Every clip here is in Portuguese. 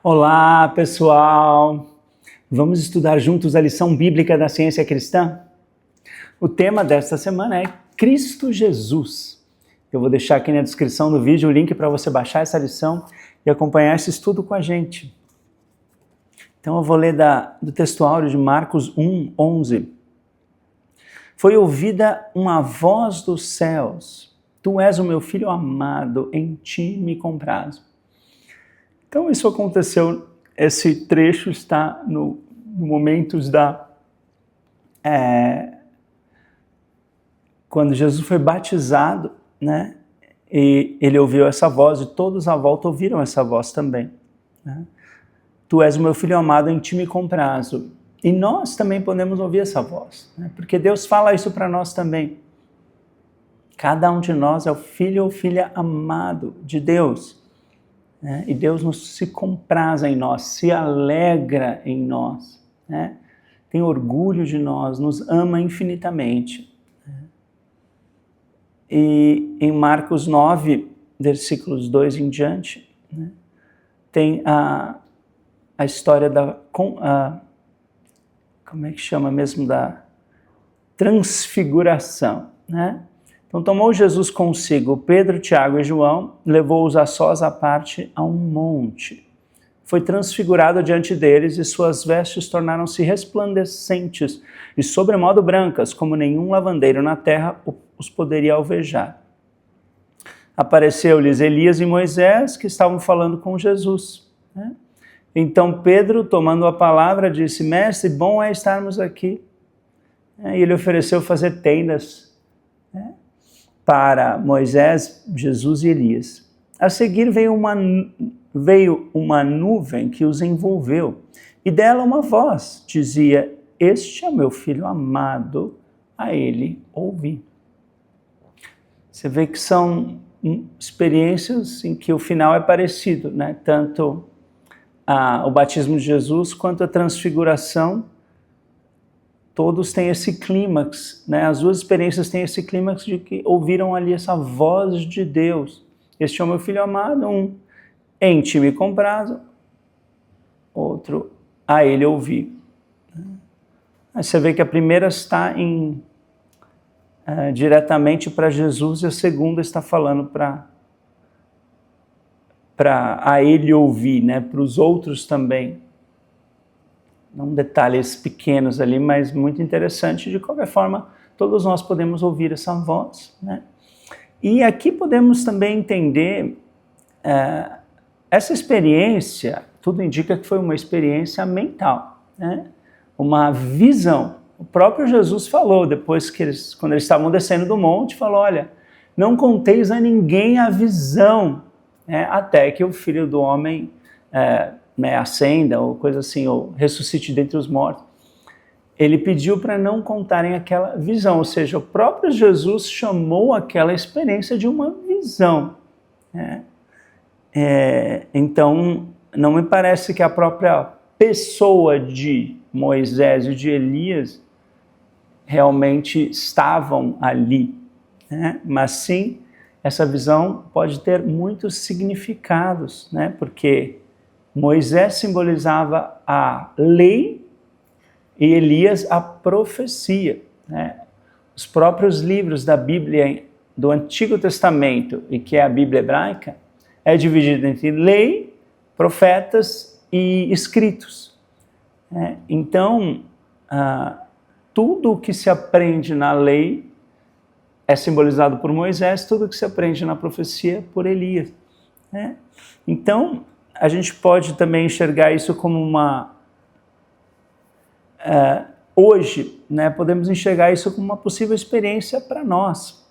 Olá, pessoal! Vamos estudar juntos a lição bíblica da ciência cristã? O tema desta semana é Cristo Jesus. Eu vou deixar aqui na descrição do vídeo o link para você baixar essa lição e acompanhar esse estudo com a gente. Então eu vou ler do textuário de Marcos 1:11. Foi ouvida uma voz dos céus: Tu és o meu filho amado, em ti me comprazo. Então isso aconteceu, esse trecho está no momentos quando Jesus foi batizado, né? E ele ouviu essa voz e todos à volta ouviram essa voz também, né? Tu és o meu filho amado, em ti me comprazo. E nós também podemos ouvir essa voz, né? Porque Deus fala isso para nós também. Cada um de nós é o filho ou filha amado de Deus. E Deus se compraz em nós, se alegra em nós, né? Tem orgulho de nós, nos ama infinitamente. E em Marcos 9, versículos 2 em diante, né, tem a história como é que chama mesmo? Da transfiguração, né? Então tomou Jesus consigo Pedro, Tiago e João, levou-os a sós à parte a um monte. Foi transfigurado diante deles e suas vestes tornaram-se resplandecentes e sobremodo brancas, como nenhum lavandeiro na terra os poderia alvejar. Apareceu-lhes Elias e Moisés, que estavam falando com Jesus, né? Então Pedro, tomando a palavra, disse: Mestre, bom é estarmos aqui. E ele ofereceu fazer tendas, né, para Moisés, Jesus e Elias. A seguir veio uma nuvem que os envolveu, e dela uma voz dizia: Este é o meu filho amado, a ele ouvi. Você vê que são experiências em que o final é parecido, né? Tanto o batismo de Jesus quanto a transfiguração, todos têm esse clímax, né? As duas experiências têm esse clímax de que ouviram ali essa voz de Deus. Este é o meu filho amado, um em ti me comprazo, outro a ele ouvi. Aí você vê que a primeira está diretamente para Jesus e a segunda está falando para a ele ouvir, né? Para os outros também. Não detalhes pequenos ali, mas muito interessante. De qualquer forma, todos nós podemos ouvir essa voz, né? E aqui podemos também entender essa experiência, tudo indica que foi uma experiência mental, né? Uma visão. O próprio Jesus falou, depois que quando eles estavam descendo do monte, falou: olha, não conteis a ninguém a visão, né, até que o Filho do Homem ascenda, ou coisa assim, ou ressuscite dentre os mortos. Ele pediu para não contarem aquela visão, ou seja, o próprio Jesus chamou aquela experiência de uma visão, né? Então, não me parece que a própria pessoa de Moisés e de Elias realmente estavam ali, né? Mas sim, essa visão pode ter muitos significados, né? Porque Moisés simbolizava a lei e Elias a profecia, né? Os próprios livros da Bíblia do Antigo Testamento, e que é a Bíblia hebraica, é dividido entre lei, profetas e escritos, né? Então, tudo o que se aprende na lei é simbolizado por Moisés, tudo o que se aprende na profecia por Elias, né? Então, a gente pode também enxergar isso como hoje, né, podemos enxergar isso como uma possível experiência para nós,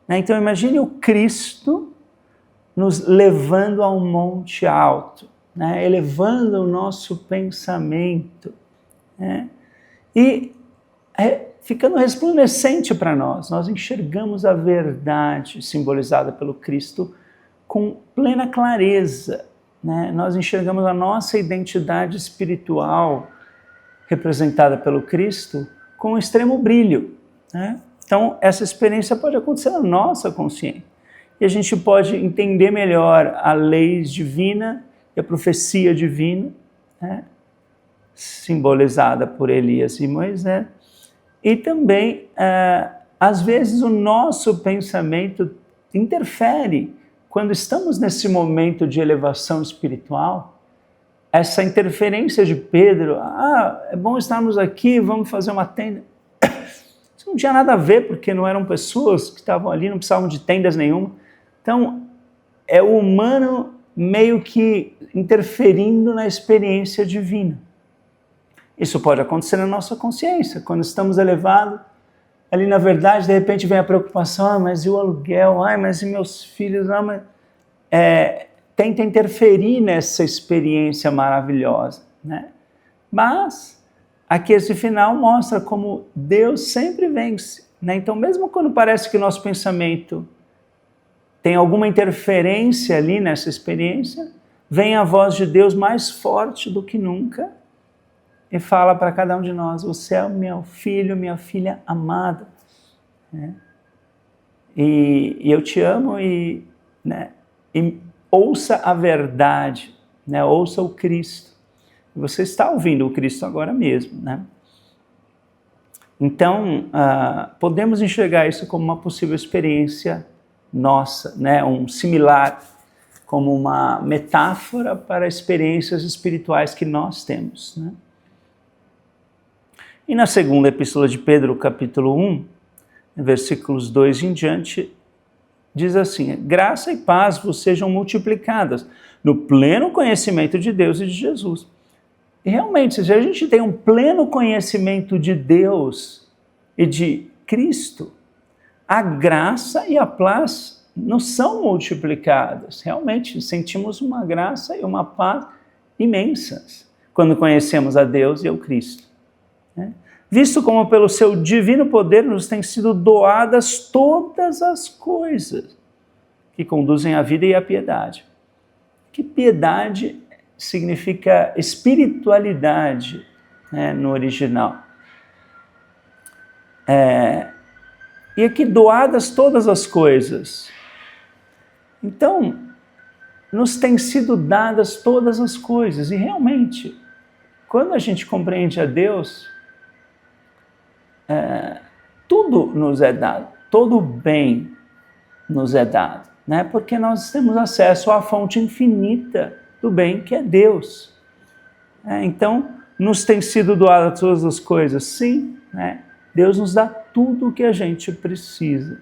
né? Então imagine o Cristo nos levando a um monte alto, né, elevando o nosso pensamento, né, e ficando resplandecente para nós. Nós enxergamos a verdade simbolizada pelo Cristo com plena clareza, né? Nós enxergamos a nossa identidade espiritual representada pelo Cristo com extremo brilho, né? Então essa experiência pode acontecer na nossa consciência e a gente pode entender melhor a lei divina e a profecia divina, né, simbolizada por Elias e Moisés. E também, às vezes, o nosso pensamento interfere. Quando estamos nesse momento de elevação espiritual, essa interferência de Pedro, é bom estarmos aqui, vamos fazer uma tenda. Isso não tinha nada a ver, porque não eram pessoas que estavam ali, não precisavam de tendas nenhuma. Então, é o humano meio que interferindo na experiência divina. Isso pode acontecer na nossa consciência, quando estamos elevados, ali na verdade, de repente vem a preocupação, mas e o aluguel? Mas e meus filhos? Mas... tenta interferir nessa experiência maravilhosa, né? Mas aqui esse final mostra como Deus sempre vence, né? Então mesmo quando parece que o nosso pensamento tem alguma interferência ali nessa experiência, vem a voz de Deus mais forte do que nunca e fala para cada um de nós: você é o meu filho, minha filha amada, né? E eu te amo, né? E ouça a verdade, né? Ouça o Cristo. Você está ouvindo o Cristo agora mesmo, né? Então, podemos enxergar isso como uma possível experiência nossa, né? Um similar, como uma metáfora para experiências espirituais que nós temos, né? E na segunda epístola de Pedro, capítulo 1, versículos 2 em diante, diz assim: graça e paz vos sejam multiplicadas no pleno conhecimento de Deus e de Jesus. E realmente, se a gente tem um pleno conhecimento de Deus e de Cristo, a graça e a paz nos são multiplicadas. Realmente, sentimos uma graça e uma paz imensas quando conhecemos a Deus e ao Cristo, né? Visto como pelo seu divino poder nos têm sido doadas todas as coisas que conduzem à vida e à piedade. Que piedade significa espiritualidade, né, no original. E aqui, doadas todas as coisas. Então, nos têm sido dadas todas as coisas. E realmente, quando a gente compreende a Deus, tudo nos é dado, todo bem nos é dado, né? Porque nós temos acesso à fonte infinita do bem, que é Deus. Então, nos tem sido doadas todas as coisas, sim, né? Deus nos dá tudo o que a gente precisa,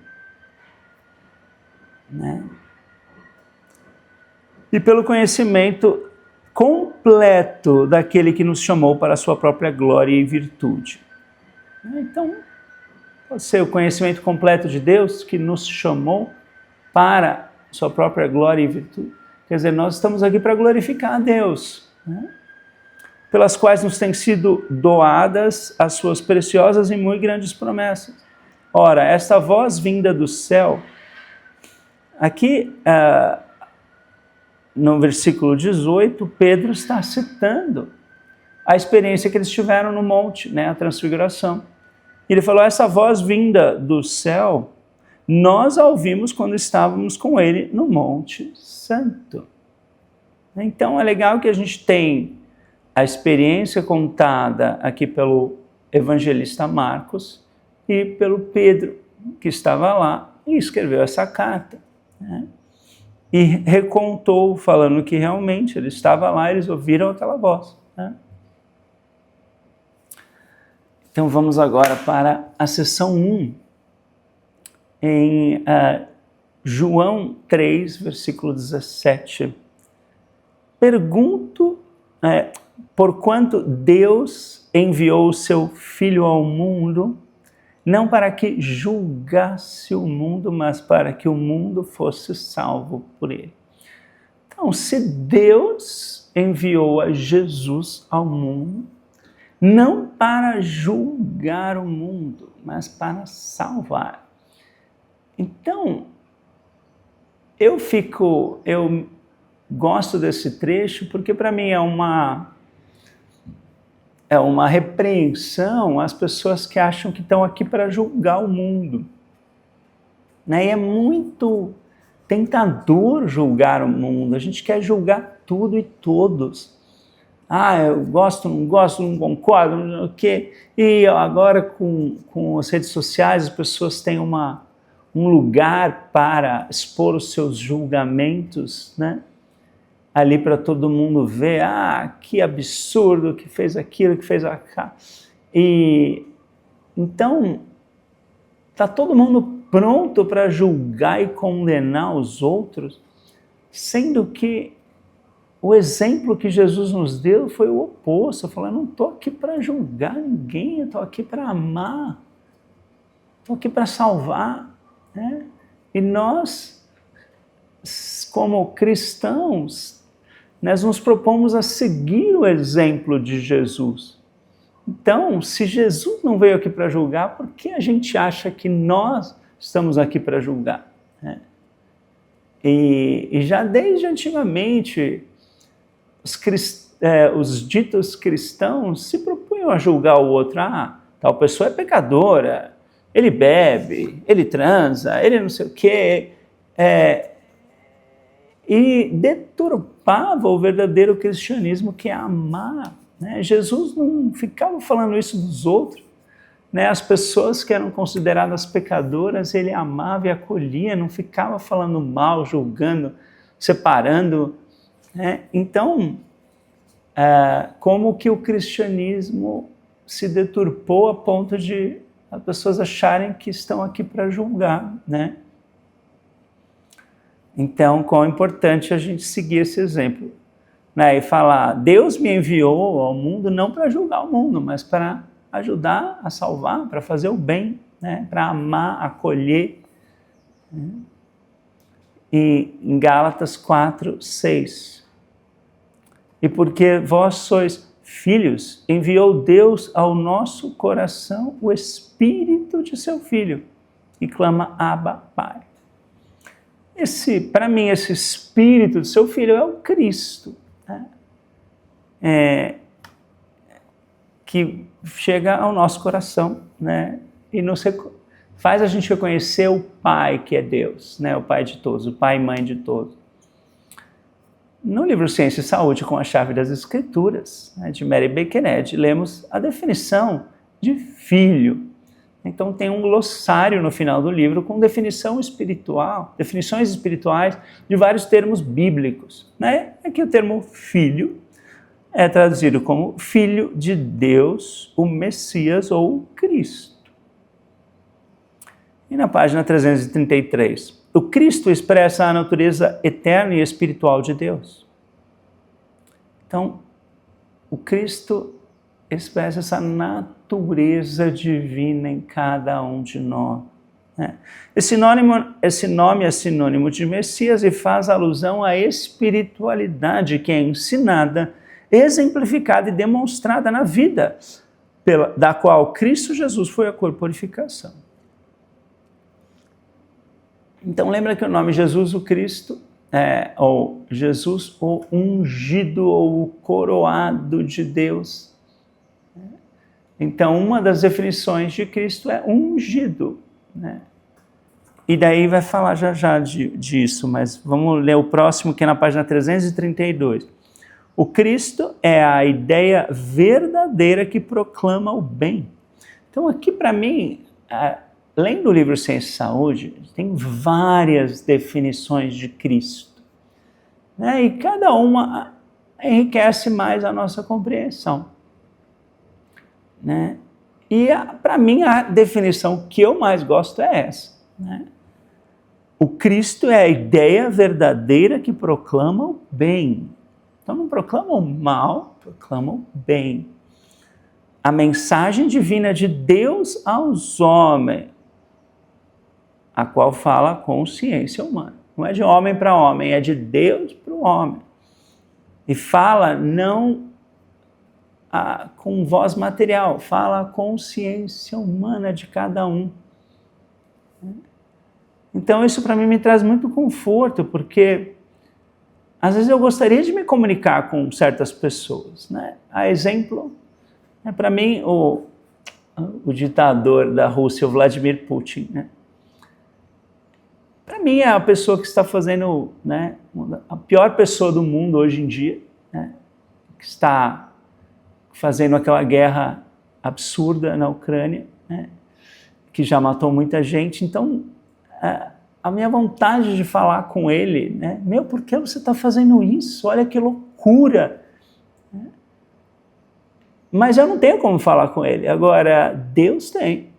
né? E pelo conhecimento completo daquele que nos chamou para a sua própria glória e virtude. Então, pode ser o conhecimento completo de Deus que nos chamou para a sua própria glória e virtude. Quer dizer, nós estamos aqui para glorificar a Deus, né? Pelas quais nos têm sido doadas as suas preciosas e muito grandes promessas. Ora, esta voz vinda do céu, aqui no versículo 18, Pedro está citando a experiência que eles tiveram no monte, né, a transfiguração. Ele falou: essa voz vinda do céu, nós a ouvimos quando estávamos com ele no Monte Santo. Então é legal que a gente tem a experiência contada aqui pelo evangelista Marcos e pelo Pedro, que estava lá e escreveu essa carta, né? E recontou, falando que realmente ele estava lá, eles ouviram aquela voz, né? Então vamos agora para a seção 1, em João 3, versículo 17. Pergunto, porquanto Deus enviou o seu Filho ao mundo, não para que julgasse o mundo, mas para que o mundo fosse salvo por ele. Então, se Deus enviou a Jesus ao mundo, não para julgar o mundo, mas para salvar. Então, eu gosto desse trecho porque para mim é uma repreensão às pessoas que acham que estão aqui para julgar o mundo, né? E é muito tentador julgar o mundo, a gente quer julgar tudo e todos. Eu gosto, não concordo, não sei o quê. E agora com as redes sociais as pessoas têm um lugar para expor os seus julgamentos, né? Ali para todo mundo ver, que absurdo, que fez aquilo, que fez aquilo. E então, está todo mundo pronto para julgar e condenar os outros, sendo que o exemplo que Jesus nos deu foi o oposto. Eu falei, não estou aqui para julgar ninguém, eu estou aqui para amar, estou aqui para salvar, né? E nós, como cristãos, nós nos propomos a seguir o exemplo de Jesus. Então, se Jesus não veio aqui para julgar, por que a gente acha que nós estamos aqui para julgar, né? E já desde antigamente, os ditos cristãos se propunham a julgar o outro. Tal pessoa é pecadora, ele bebe, ele transa, ele não sei o quê. E deturpava o verdadeiro cristianismo, que é amar, né? Jesus não ficava falando isso dos outros, né? As pessoas que eram consideradas pecadoras, ele amava e acolhia, não ficava falando mal, julgando, separando, né? Então, como que o cristianismo se deturpou a ponto de as pessoas acharem que estão aqui para julgar, né? Então, quão importante a gente seguir esse exemplo, né? E falar, Deus me enviou ao mundo não para julgar o mundo, mas para ajudar a salvar, para fazer o bem, né? Para amar, acolher, né? E em Gálatas 4:6, e porque vós sois filhos, enviou Deus ao nosso coração o Espírito de seu Filho, e clama, Abba, Pai. Para mim, esse Espírito de seu Filho é o Cristo, né? Que chega ao nosso coração, né? E faz a gente reconhecer o Pai que é Deus, né? O Pai de todos, o Pai e Mãe de todos. No livro Ciência e Saúde com a Chave das Escrituras, né, de Mary Baker, lemos a definição de filho. Então tem um glossário no final do livro com definições espirituais de vários termos bíblicos, né? Aqui o termo filho é traduzido como Filho de Deus, o Messias ou Cristo. E na página 333, o Cristo expressa a natureza eterna e espiritual de Deus. Então, o Cristo expressa essa natureza divina em cada um de nós, né? Esse nome é sinônimo de Messias e faz alusão à espiritualidade que é ensinada, exemplificada e demonstrada na vida, da qual Cristo Jesus foi a corporificação. Então lembra que o nome Jesus o Cristo, ou Jesus o ungido ou o coroado de Deus. Então uma das definições de Cristo é ungido, né? E daí vai falar já disso, mas vamos ler o próximo, que é na página 332. O Cristo é a ideia verdadeira que proclama o bem. Então aqui para mim, além do livro Ciência e Saúde, tem várias definições de Cristo, né? E cada uma enriquece mais a nossa compreensão, né? E para mim a definição que eu mais gosto é essa, né? O Cristo é a ideia verdadeira que proclama o bem. Então não proclama o mal, proclama o bem. A mensagem divina de Deus aos homens, a qual fala a consciência humana. Não é de homem para homem, é de Deus para o homem. E fala não com voz material, fala a consciência humana de cada um. Então isso para mim me traz muito conforto, porque às vezes eu gostaria de me comunicar com certas pessoas, né? A exemplo, para mim, o ditador da Rússia, o Vladimir Putin, né? para mim, é a pessoa que está fazendo, né, a pior pessoa do mundo hoje em dia, né, que está fazendo aquela guerra absurda na Ucrânia, né, que já matou muita gente. Então, a minha vontade de falar com ele, né, meu, por que você está fazendo isso? Olha que loucura! Mas eu não tenho como falar com ele. Agora, Deus tem.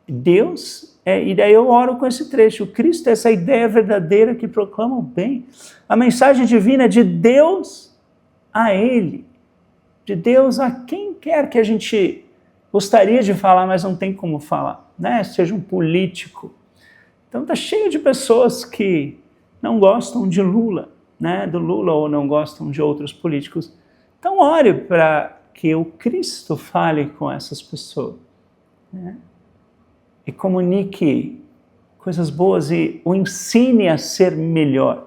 Deus, e daí eu oro com esse trecho. O Cristo é essa ideia verdadeira que proclama o bem. A mensagem divina é de Deus a Ele. De Deus a quem quer que a gente gostaria de falar, mas não tem como falar, né? Seja um político. Então está cheio de pessoas que não gostam de Lula, né? Do Lula, ou não gostam de outros políticos. Então ore para que o Cristo fale com essas pessoas, né? E comunique coisas boas e o ensine a ser melhor,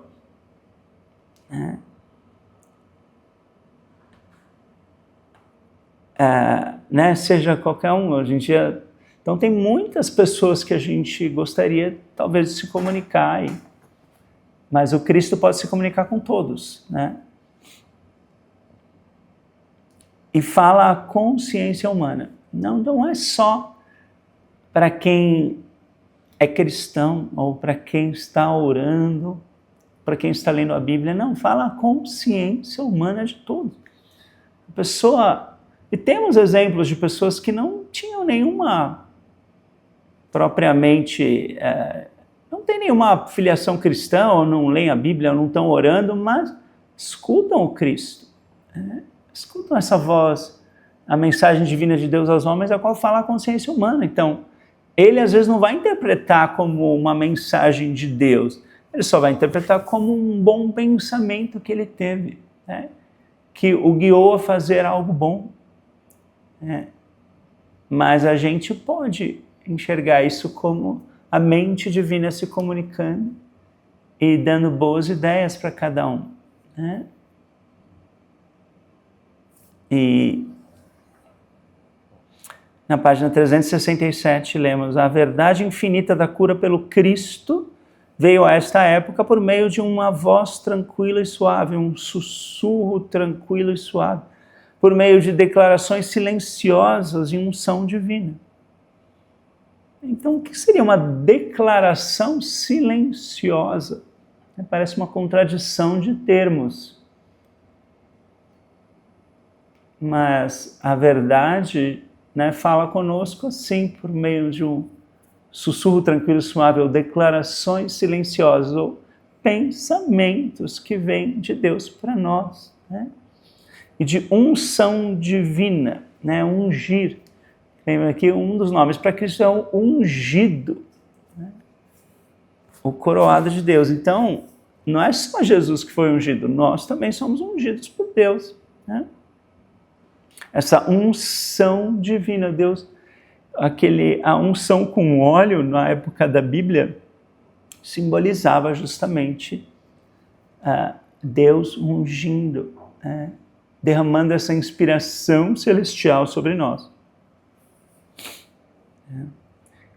né? Seja qualquer um, hoje em dia. Então tem muitas pessoas que a gente gostaria talvez de se comunicar, mas o Cristo pode se comunicar com todos, né? E fala a consciência humana. Não é só para quem é cristão, ou para quem está orando, para quem está lendo a Bíblia. Não, fala a consciência humana de todos. A pessoa... E temos exemplos de pessoas que não tinham nenhuma, propriamente, não tem nenhuma filiação cristã, ou não leem a Bíblia, ou não estão orando, mas escutam o Cristo, né? Escutam essa voz, a mensagem divina de Deus aos homens, a qual fala a consciência humana. Então, ele às vezes não vai interpretar como uma mensagem de Deus, ele só vai interpretar como um bom pensamento que ele teve, né? Que o guiou a fazer algo bom. Mas a gente pode enxergar isso como a mente divina se comunicando e dando boas ideias para cada um, né? E na página 367 lemos: a verdade infinita da cura pelo Cristo veio a esta época por meio de uma voz tranquila e suave, um sussurro tranquilo e suave, por meio de declarações silenciosas e unção divina. Então, o que seria uma declaração silenciosa? Parece uma contradição de termos. Mas a verdade, né, fala conosco assim, por meio de um sussurro tranquilo e suave, ou declarações silenciosas, ou pensamentos que vêm de Deus para nós, né? E de unção divina, né? Ungir. Lembra aqui, um dos nomes para Cristo é o ungido, né? O coroado de Deus. Então, não é só Jesus que foi ungido, nós também somos ungidos por Deus, né? Essa unção divina, Deus, a unção com óleo na época da Bíblia simbolizava justamente Deus ungindo, derramando essa inspiração celestial sobre nós,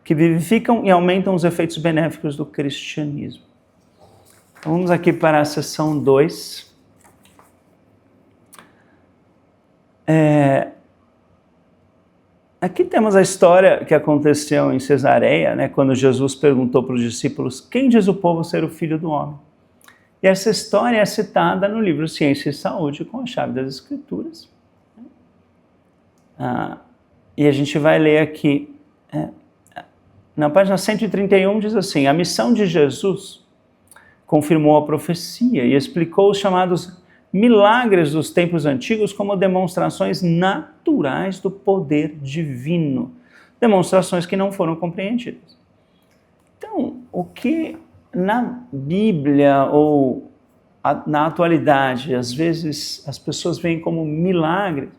que vivificam e aumentam os efeitos benéficos do cristianismo. Então, vamos aqui para a seção 2. Aqui temos a história que aconteceu em Cesareia, né, quando Jesus perguntou para os discípulos: quem diz o povo ser o Filho do Homem? E essa história é citada no livro Ciência e Saúde, com a chave das Escrituras. E a gente vai ler aqui, na página 131 diz assim: a missão de Jesus confirmou a profecia e explicou os chamados milagres dos tempos antigos como demonstrações naturais do poder divino, demonstrações que não foram compreendidas. Então, o que na Bíblia ou na atualidade, às vezes as pessoas veem como milagres,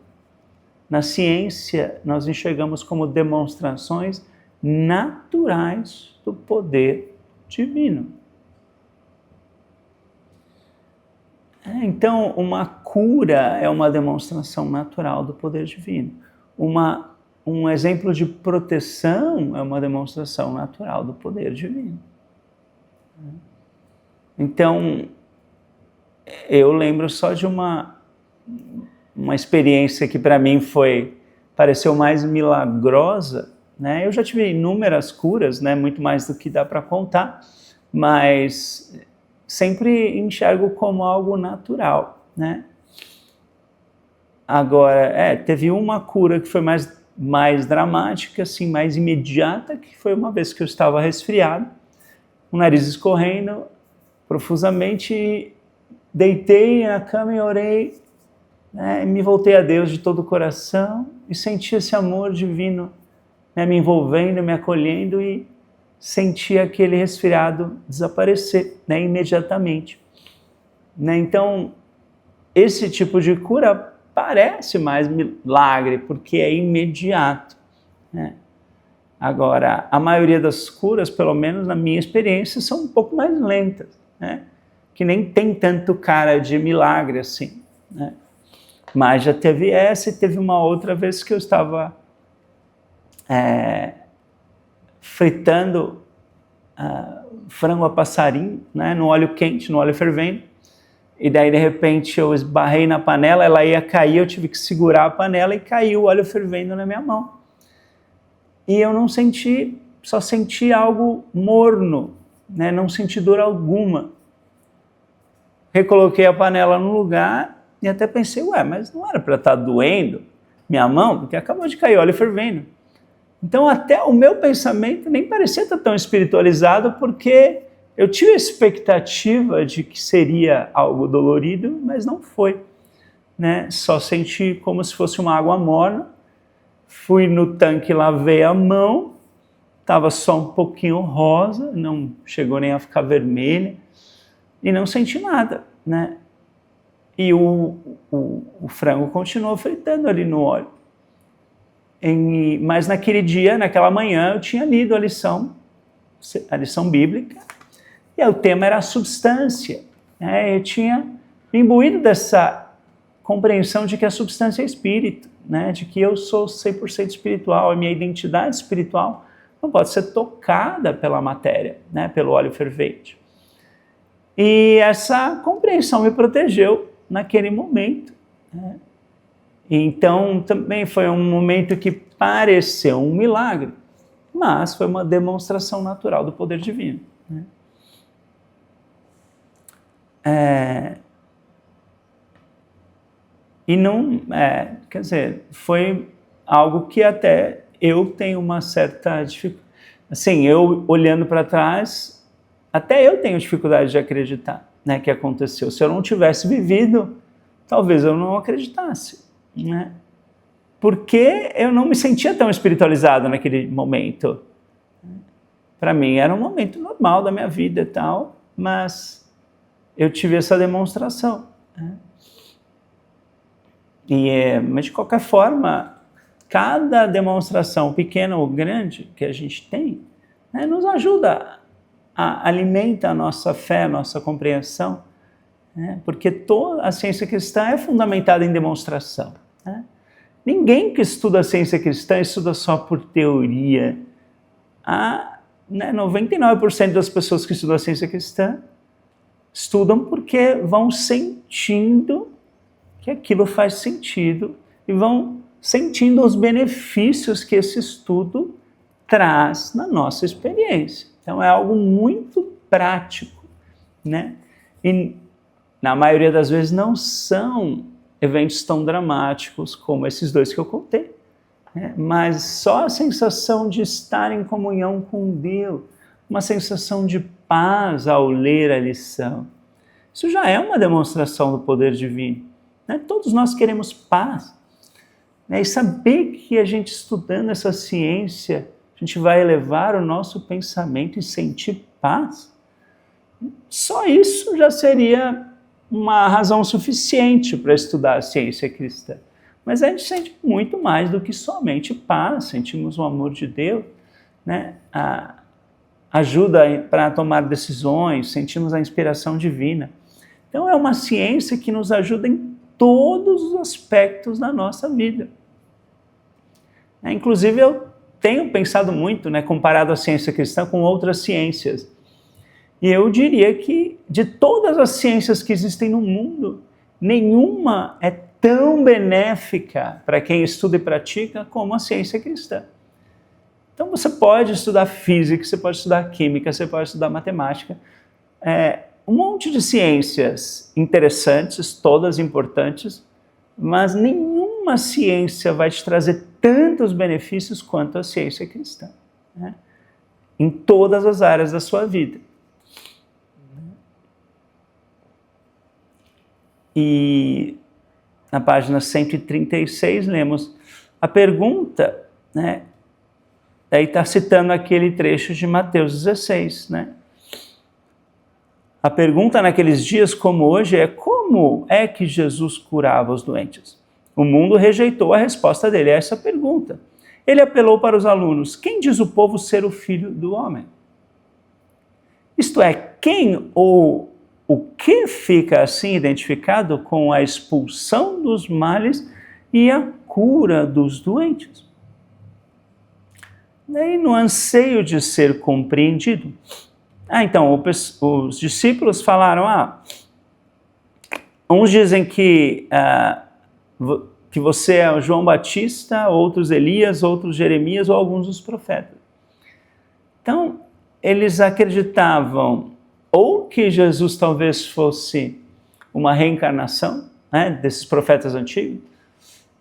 na ciência nós enxergamos como demonstrações naturais do poder divino. Então, uma cura é uma demonstração natural do poder divino. Um exemplo de proteção é uma demonstração natural do poder divino. Então, eu lembro só de uma experiência que para mim pareceu mais milagrosa, né? Eu já tive inúmeras curas, né? Muito mais do que dá para contar, mas sempre enxergo como algo natural, né? Agora, teve uma cura que foi mais dramática, assim, mais imediata, que foi uma vez que eu estava resfriado, o nariz escorrendo profusamente, deitei na cama e orei, né, me voltei a Deus de todo o coração e senti esse amor divino, né, me envolvendo, me acolhendo, e senti aquele resfriado desaparecer, né, imediatamente. Né? Então, esse tipo de cura parece mais milagre, porque é imediato. Né? Agora, a maioria das curas, pelo menos na minha experiência, são um pouco mais lentas, né? Que nem tem tanto cara de milagre assim. Né? Mas já teve essa, e teve uma outra vez que eu estava fritando frango a passarinho, né, no óleo quente, no óleo fervendo, e daí de repente eu esbarrei na panela, ela ia cair, eu tive que segurar a panela e caiu o óleo fervendo na minha mão. E eu não senti, só senti algo morno, né, não senti dor alguma. Recoloquei a panela no lugar e até pensei, mas não era para estar doendo minha mão, porque acabou de cair óleo fervendo. Então até o meu pensamento nem parecia estar tão espiritualizado, porque eu tive a expectativa de que seria algo dolorido, mas não foi. Né? Só senti como se fosse uma água morna. Fui no tanque, lavei a mão, estava só um pouquinho rosa, não chegou nem a ficar vermelha, e não senti nada. Né? E o frango continuou fritando ali no óleo. Mas naquele dia, naquela manhã, eu tinha lido a lição bíblica, e o tema era a substância. Né? Eu tinha me imbuído dessa compreensão de que a substância é espírito, né? De que eu sou 100% espiritual, a minha identidade espiritual não pode ser tocada pela matéria, né? Pelo óleo fervente. E essa compreensão me protegeu naquele momento. Né? Então, também foi um momento que pareceu um milagre, mas foi uma demonstração natural do poder divino. Né? E não, quer dizer, foi algo que até eu tenho uma certa dificuldade. Assim, eu olhando para trás, até eu tenho dificuldade de acreditar, né, que aconteceu. Se eu não tivesse vivido, talvez eu não acreditasse. Né? Porque eu não me sentia tão espiritualizado naquele momento. Para mim era um momento normal da minha vida e tal, mas eu tive essa demonstração. Né? Mas de qualquer forma, cada demonstração, pequena ou grande, que a gente tem, né, nos ajuda, alimenta a nossa fé, a nossa compreensão, né? Porque toda a ciência cristã é fundamentada em demonstração. Né? Ninguém que estuda a ciência cristã estuda só por teoria. 99% das pessoas que estudam a ciência cristã estudam porque vão sentindo que aquilo faz sentido e vão sentindo os benefícios que esse estudo traz na nossa experiência. Então é algo muito prático, né? E na maioria das vezes não são eventos tão dramáticos como esses dois que eu contei, né? Mas só a sensação de estar em comunhão com Deus, uma sensação de paz ao ler a lição, isso já é uma demonstração do poder divino. Né? Todos nós queremos paz. Né? E saber que a gente estudando essa ciência, a gente vai elevar o nosso pensamento e sentir paz, só isso já seria uma razão suficiente para estudar a ciência cristã. Mas a gente sente muito mais do que somente paz, sentimos o amor de Deus, né? Ajuda para tomar decisões, sentimos a inspiração divina. Então é uma ciência que nos ajuda em todos os aspectos da nossa vida. Inclusive eu tenho pensado muito, né, comparado a ciência cristã com outras ciências. E eu diria que de todas as ciências que existem no mundo, nenhuma é tão benéfica para quem estuda e pratica como a ciência cristã. Então você pode estudar física, você pode estudar química, você pode estudar matemática, um monte de ciências interessantes, todas importantes, mas nenhuma ciência vai te trazer tantos benefícios quanto a ciência cristã, né? Em todas as áreas da sua vida. E na página 136 lemos a pergunta, né? Aí está citando aquele trecho de Mateus 16, né? A pergunta naqueles dias como hoje é: como é que Jesus curava os doentes? O mundo rejeitou a resposta dele a essa pergunta. Ele apelou para os alunos: quem diz o povo ser o filho do homem? Isto é, quem ou o que fica assim identificado com a expulsão dos males e a cura dos doentes. Daí, no anseio de ser compreendido, então, os discípulos falaram, uns dizem que você é o João Batista, outros Elias, outros Jeremias ou alguns dos profetas. Então, eles acreditavam ou que Jesus talvez fosse uma reencarnação, né, desses profetas antigos,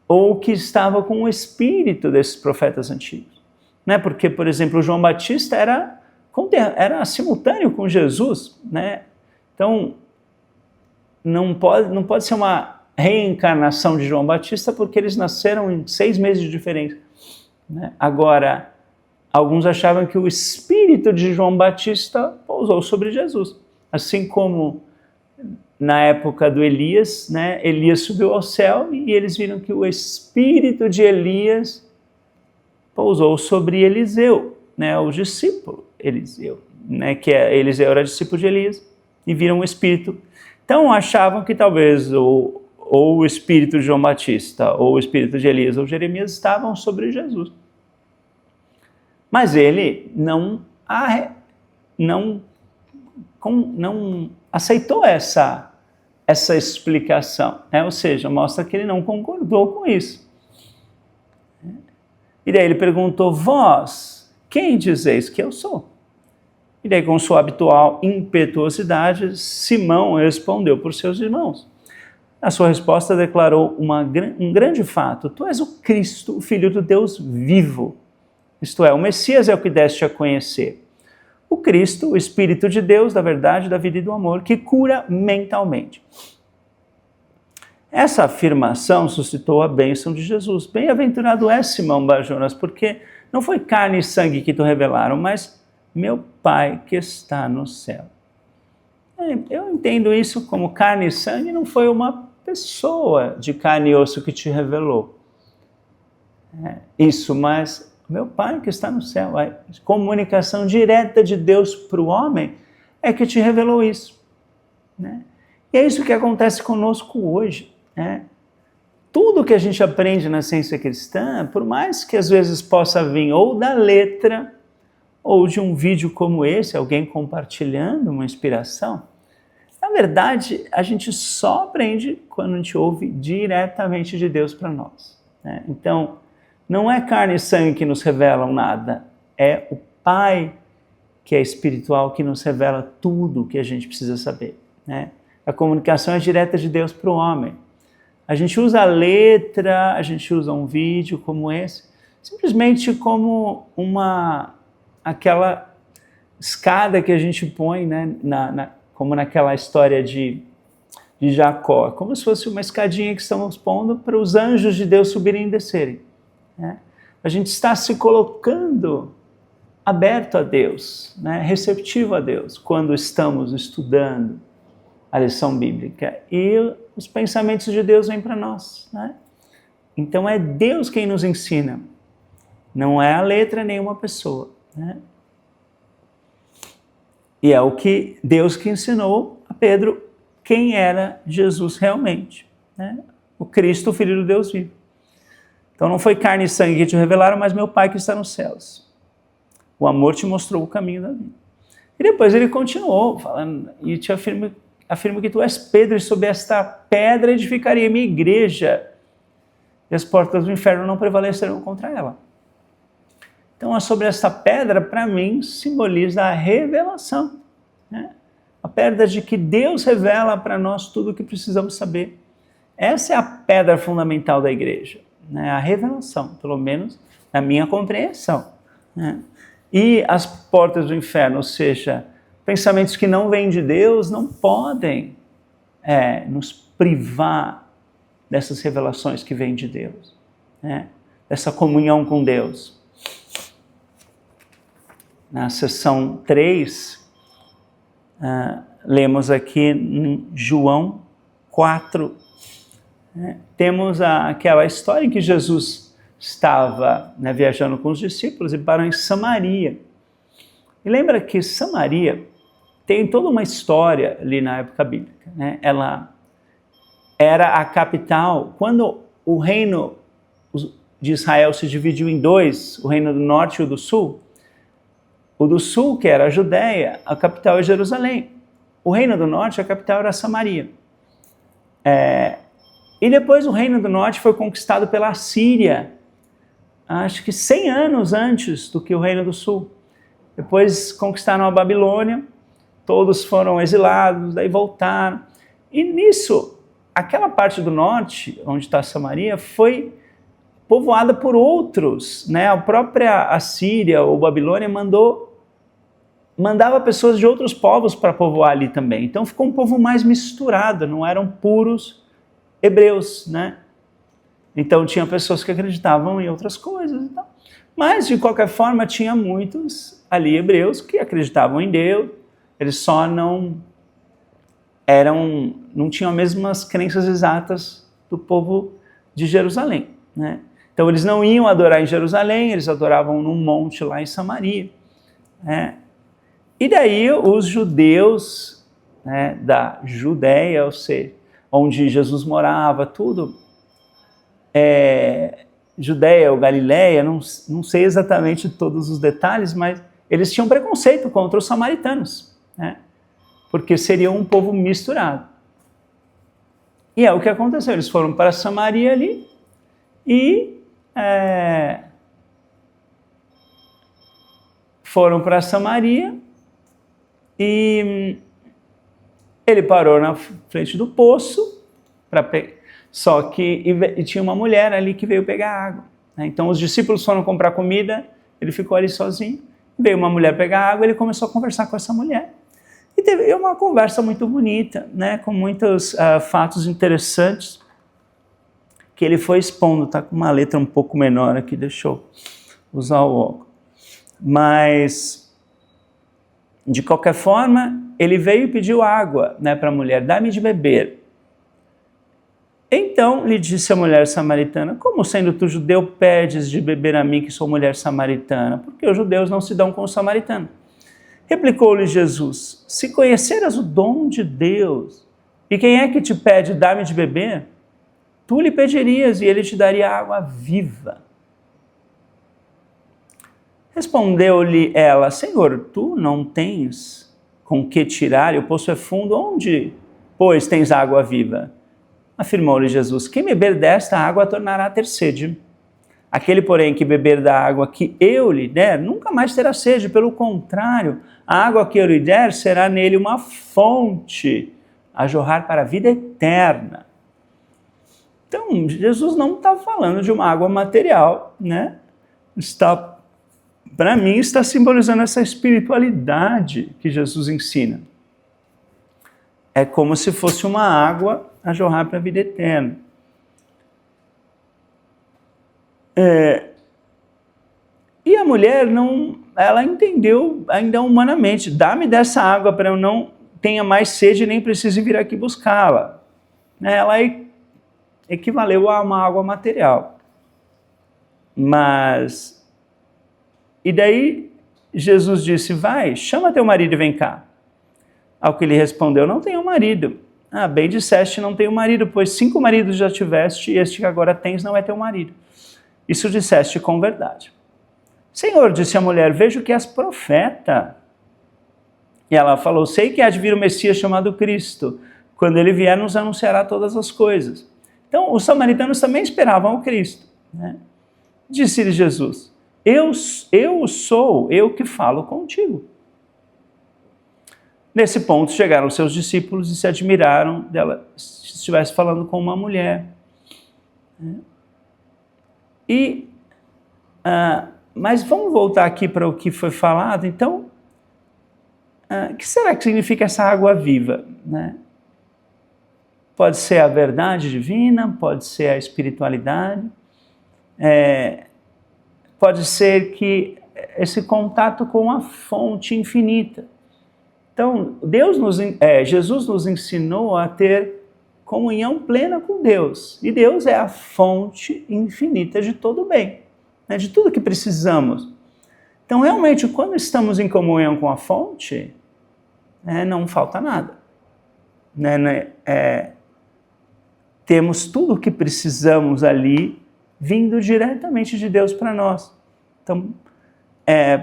ou que estava com o espírito desses profetas antigos. Né? Porque, por exemplo, o João Batista era simultâneo com Jesus, né? Então, não pode ser uma reencarnação de João Batista porque eles nasceram em 6 meses de diferença, né? Agora, alguns achavam que o espírito de João Batista pousou sobre Jesus, assim como na época do Elias, né? Elias subiu ao céu e eles viram que o espírito de Elias pousou sobre Eliseu, né? O discípulo Eliseu, né? Que Eliseu era discípulo de Elias e viram o espírito. Então achavam que talvez ou o espírito de João Batista ou o espírito de Elias ou Jeremias estavam sobre Jesus. Mas ele não aceitou essa explicação, né? Ou seja, mostra que ele não concordou com isso. E daí ele perguntou: vós, quem dizeis que eu sou? E daí, com sua habitual impetuosidade, Simão respondeu por seus irmãos. A sua resposta declarou um grande fato: tu és o Cristo, o Filho do Deus vivo. Isto é, o Messias é o que deste a conhecer. O Cristo, o Espírito de Deus, da verdade, da vida e do amor, que cura mentalmente. Essa afirmação suscitou a bênção de Jesus. Bem-aventurado é Simão Bar-Jonas, porque não foi carne e sangue que te revelaram, mas meu Pai que está no céu. Eu entendo isso como carne e sangue, não foi uma pessoa de carne e osso que te revelou isso, mas meu Pai que está no céu. A comunicação direta de Deus para o homem é que te revelou isso, né? E é isso que acontece conosco hoje, né? Tudo que a gente aprende na ciência cristã, por mais que às vezes possa vir ou da letra, ou de um vídeo como esse, alguém compartilhando uma inspiração, na verdade, a gente só aprende quando a gente ouve diretamente de Deus para nós, né? Então, não é carne e sangue que nos revelam nada, é o Pai que é espiritual que nos revela tudo o que a gente precisa saber, né? A comunicação é direta de Deus para o homem. A gente usa a letra, a gente usa um vídeo como esse, simplesmente como aquela escada que a gente põe, né, como naquela história de Jacó, como se fosse uma escadinha que estamos pondo para os anjos de Deus subirem e descerem, né? A gente está se colocando aberto a Deus, né, receptivo a Deus, quando estamos estudando a lição bíblica, e os pensamentos de Deus vêm para nós, né? Então é Deus quem nos ensina, não é a letra nem uma pessoa, né? E é o que Deus que ensinou a Pedro quem era Jesus realmente, né? O Cristo, o Filho do Deus vivo. Então não foi carne e sangue que te revelaram, mas meu Pai que está nos céus. O amor te mostrou o caminho da vida. E depois ele continuou falando, e te afirmo que tu és Pedro, e sobre esta pedra edificarei a minha igreja, e as portas do inferno não prevalecerão contra ela. Então, sobre esta pedra, para mim, simboliza a revelação, né? A pedra de que Deus revela para nós tudo o que precisamos saber. Essa é a pedra fundamental da igreja, né? A revelação, pelo menos na minha compreensão, né? E as portas do inferno, ou seja, pensamentos que não vêm de Deus, não podem nos privar dessas revelações que vêm de Deus, né? Dessa comunhão com Deus. Na seção 3, lemos aqui em João 4, temos aquela história em que Jesus estava, né, viajando com os discípulos e parou em Samaria. E lembra que Samaria tem toda uma história ali na época bíblica, né? Ela era a capital, quando o reino de Israel se dividiu em dois, o reino do norte e o do sul, que era a Judéia, a capital é Jerusalém. O reino do norte, a capital era Samaria. E depois o reino do norte foi conquistado pela Síria, acho que 100 anos antes do que o reino do sul. Depois conquistaram a Babilônia, todos foram exilados, daí voltaram. E nisso, aquela parte do norte, onde está Samaria, foi povoada por outros, né? A própria Assíria ou Babilônia mandava pessoas de outros povos para povoar ali também. Então ficou um povo mais misturado, não eram puros hebreus, né? Então tinha pessoas que acreditavam em outras coisas e tal. Mas de qualquer forma tinha muitos ali hebreus que acreditavam em Deus, eles só não tinham as mesmas crenças exatas do povo de Jerusalém, né? Então eles não iam adorar em Jerusalém, eles adoravam num monte lá em Samaria, né? E daí os judeus, né, da Judéia, ou seja, onde Jesus morava, tudo, Judéia ou Galileia, não sei exatamente todos os detalhes, mas eles tinham preconceito contra os samaritanos, né? Porque seriam um povo misturado. E é o que aconteceu, eles foram para Samaria ali e foram para Samaria e ele parou na frente do poço, só que e tinha uma mulher ali que veio pegar água, né? Então os discípulos foram comprar comida, ele ficou ali sozinho, veio uma mulher pegar água, ele começou a conversar com essa mulher. E teve uma conversa muito bonita, né? Com muitos fatos interessantes que ele foi expondo. Está com uma letra um pouco menor aqui, deixa eu usar o óculos. Mas, de qualquer forma, ele veio e pediu água, né, para a mulher, dá-me de beber. Então lhe disse a mulher samaritana, como sendo tu judeu pedes de beber a mim que sou mulher samaritana? Porque os judeus não se dão com os samaritanos. Replicou-lhe Jesus, se conheceras o dom de Deus, e quem é que te pede dá-me de beber? Tu lhe pedirias e ele te daria água viva. Respondeu-lhe ela, Senhor, tu não tens com que tirar, e o poço é fundo, onde, pois, tens água viva? Afirmou-lhe Jesus, quem beber desta água tornará a ter sede. Aquele, porém, que beber da água que eu lhe der, nunca mais terá sede, pelo contrário, a água que eu lhe der será nele uma fonte a jorrar para a vida eterna. Então, Jesus não está falando de uma água material, né? Para mim, está simbolizando essa espiritualidade que Jesus ensina. É como se fosse uma água a jorrar para a vida eterna. E a mulher ela entendeu ainda humanamente, dá-me dessa água para eu não tenha mais sede e nem precise vir aqui buscá-la. Ela equivaleu a uma água material. E daí Jesus disse, vai, chama teu marido e vem cá. Ao que ele respondeu, não tenho marido. Ah, bem disseste, não tenho marido, pois 5 maridos já tiveste e este que agora tens não é teu marido. Isso disseste com verdade. Senhor, disse a mulher, vejo que és profeta. E ela falou, sei que há de vir o Messias chamado Cristo. Quando ele vier, nos anunciará todas as coisas. Então, os samaritanos também esperavam o Cristo, né? Disse-lhe Jesus, eu sou eu que falo contigo. Nesse ponto, chegaram seus discípulos e se admiraram dela se estivesse falando com uma mulher. Mas vamos voltar aqui para o que foi falado. Então, o que será que significa essa água viva, né? Pode ser a verdade divina, pode ser a espiritualidade, pode ser que esse contato com a fonte infinita. Então, Jesus nos ensinou a ter comunhão plena com Deus. E Deus é a fonte infinita de todo o bem, né, de tudo que precisamos. Então, realmente, quando estamos em comunhão com a fonte, não falta nada. Temos tudo o que precisamos ali, vindo diretamente de Deus para nós. Então,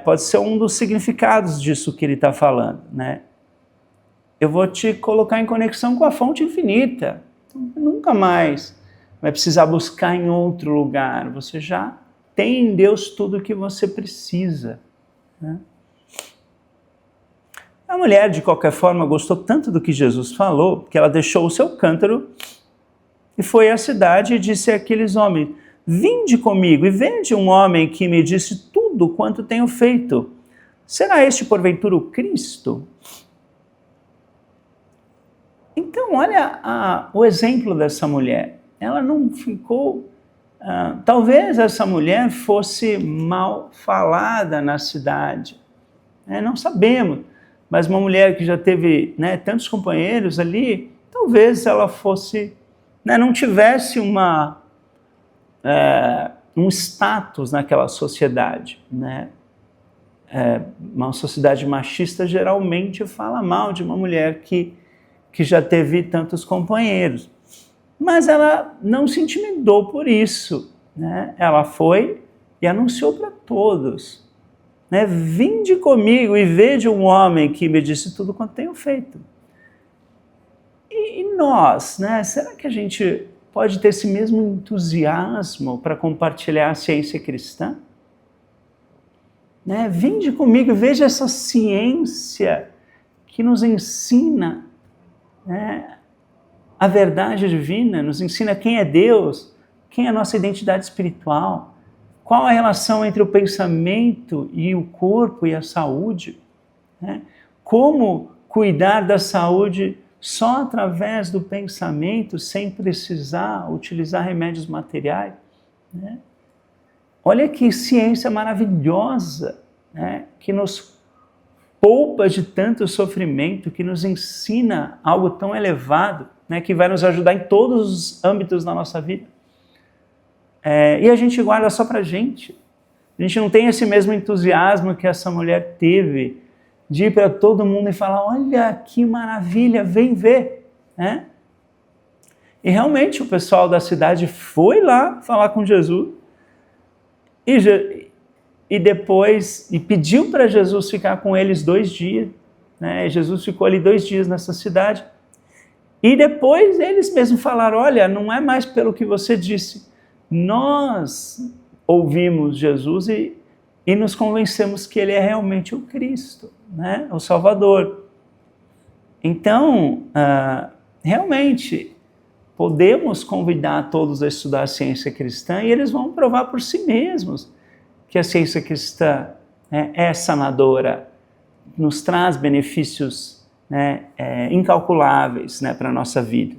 pode ser um dos significados disso que ele está falando, né? Eu vou te colocar em conexão com a fonte infinita. Então, nunca mais vai precisar buscar em outro lugar. Você já tem em Deus tudo o que você precisa, né? A mulher, de qualquer forma, gostou tanto do que Jesus falou, que ela deixou o seu cântaro e foi à cidade e disse àqueles homens, vinde comigo e vede um homem que me disse tudo quanto tenho feito. Será este, porventura, o Cristo? Então, olha o exemplo dessa mulher. Ela não ficou... talvez essa mulher fosse mal falada na cidade. Não sabemos. Mas uma mulher que já teve, né, tantos companheiros ali, talvez ela fosse... não tivesse um status naquela sociedade, né? Uma sociedade machista geralmente fala mal de uma mulher que já teve tantos companheiros. Mas ela não se intimidou por isso, né? Ela foi e anunciou para todos, né? Vinde comigo e vede um homem que me disse tudo quanto tenho feito. E nós, né? Será que a gente pode ter esse mesmo entusiasmo para compartilhar a ciência cristã? Né? Vinde comigo e veja essa ciência que nos ensina, né, a verdade divina, nos ensina quem é Deus, quem é a nossa identidade espiritual, qual a relação entre o pensamento e o corpo e a saúde, né? Como cuidar da saúde só através do pensamento, sem precisar utilizar remédios materiais, né? Olha que ciência maravilhosa, né? Que nos poupa de tanto sofrimento, que nos ensina algo tão elevado, né? Que vai nos ajudar em todos os âmbitos da nossa vida. E a gente guarda só pra gente. A gente não tem esse mesmo entusiasmo que essa mulher teve, de ir para todo mundo e falar, olha que maravilha, vem ver, né? E realmente o pessoal da cidade foi lá falar com Jesus e depois pediu para Jesus ficar com eles 2 dias, né? E Jesus ficou ali 2 dias nessa cidade e depois eles mesmos falaram, olha, não é mais pelo que você disse, nós ouvimos Jesus e nos convencemos que ele é realmente o Cristo, né? O Salvador. Então, realmente, podemos convidar todos a estudar a ciência cristã e eles vão provar por si mesmos que a ciência cristã, né, é sanadora, nos traz benefícios, né, incalculáveis, né, para a nossa vida.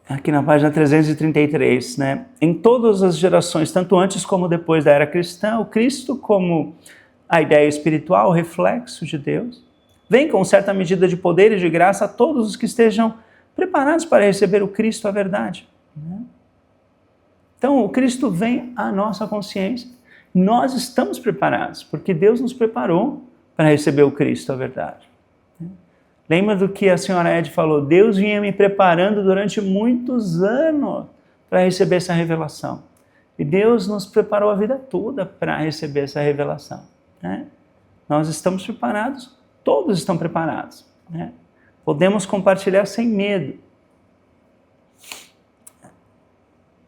Aqui na página 333, né? Em todas as gerações, tanto antes como depois da era cristã, o Cristo, como a ideia espiritual, o reflexo de Deus, vem com certa medida de poder e de graça a todos os que estejam preparados para receber o Cristo, a verdade, né? Então, o Cristo vem à nossa consciência. Nós estamos preparados, porque Deus nos preparou para receber o Cristo, a verdade. Lembra do que a senhora Ed falou? Deus vinha me preparando durante muitos anos para receber essa revelação. E Deus nos preparou a vida toda para receber essa revelação, né? nós estamos preparados, todos estão preparados, né? Podemos compartilhar sem medo.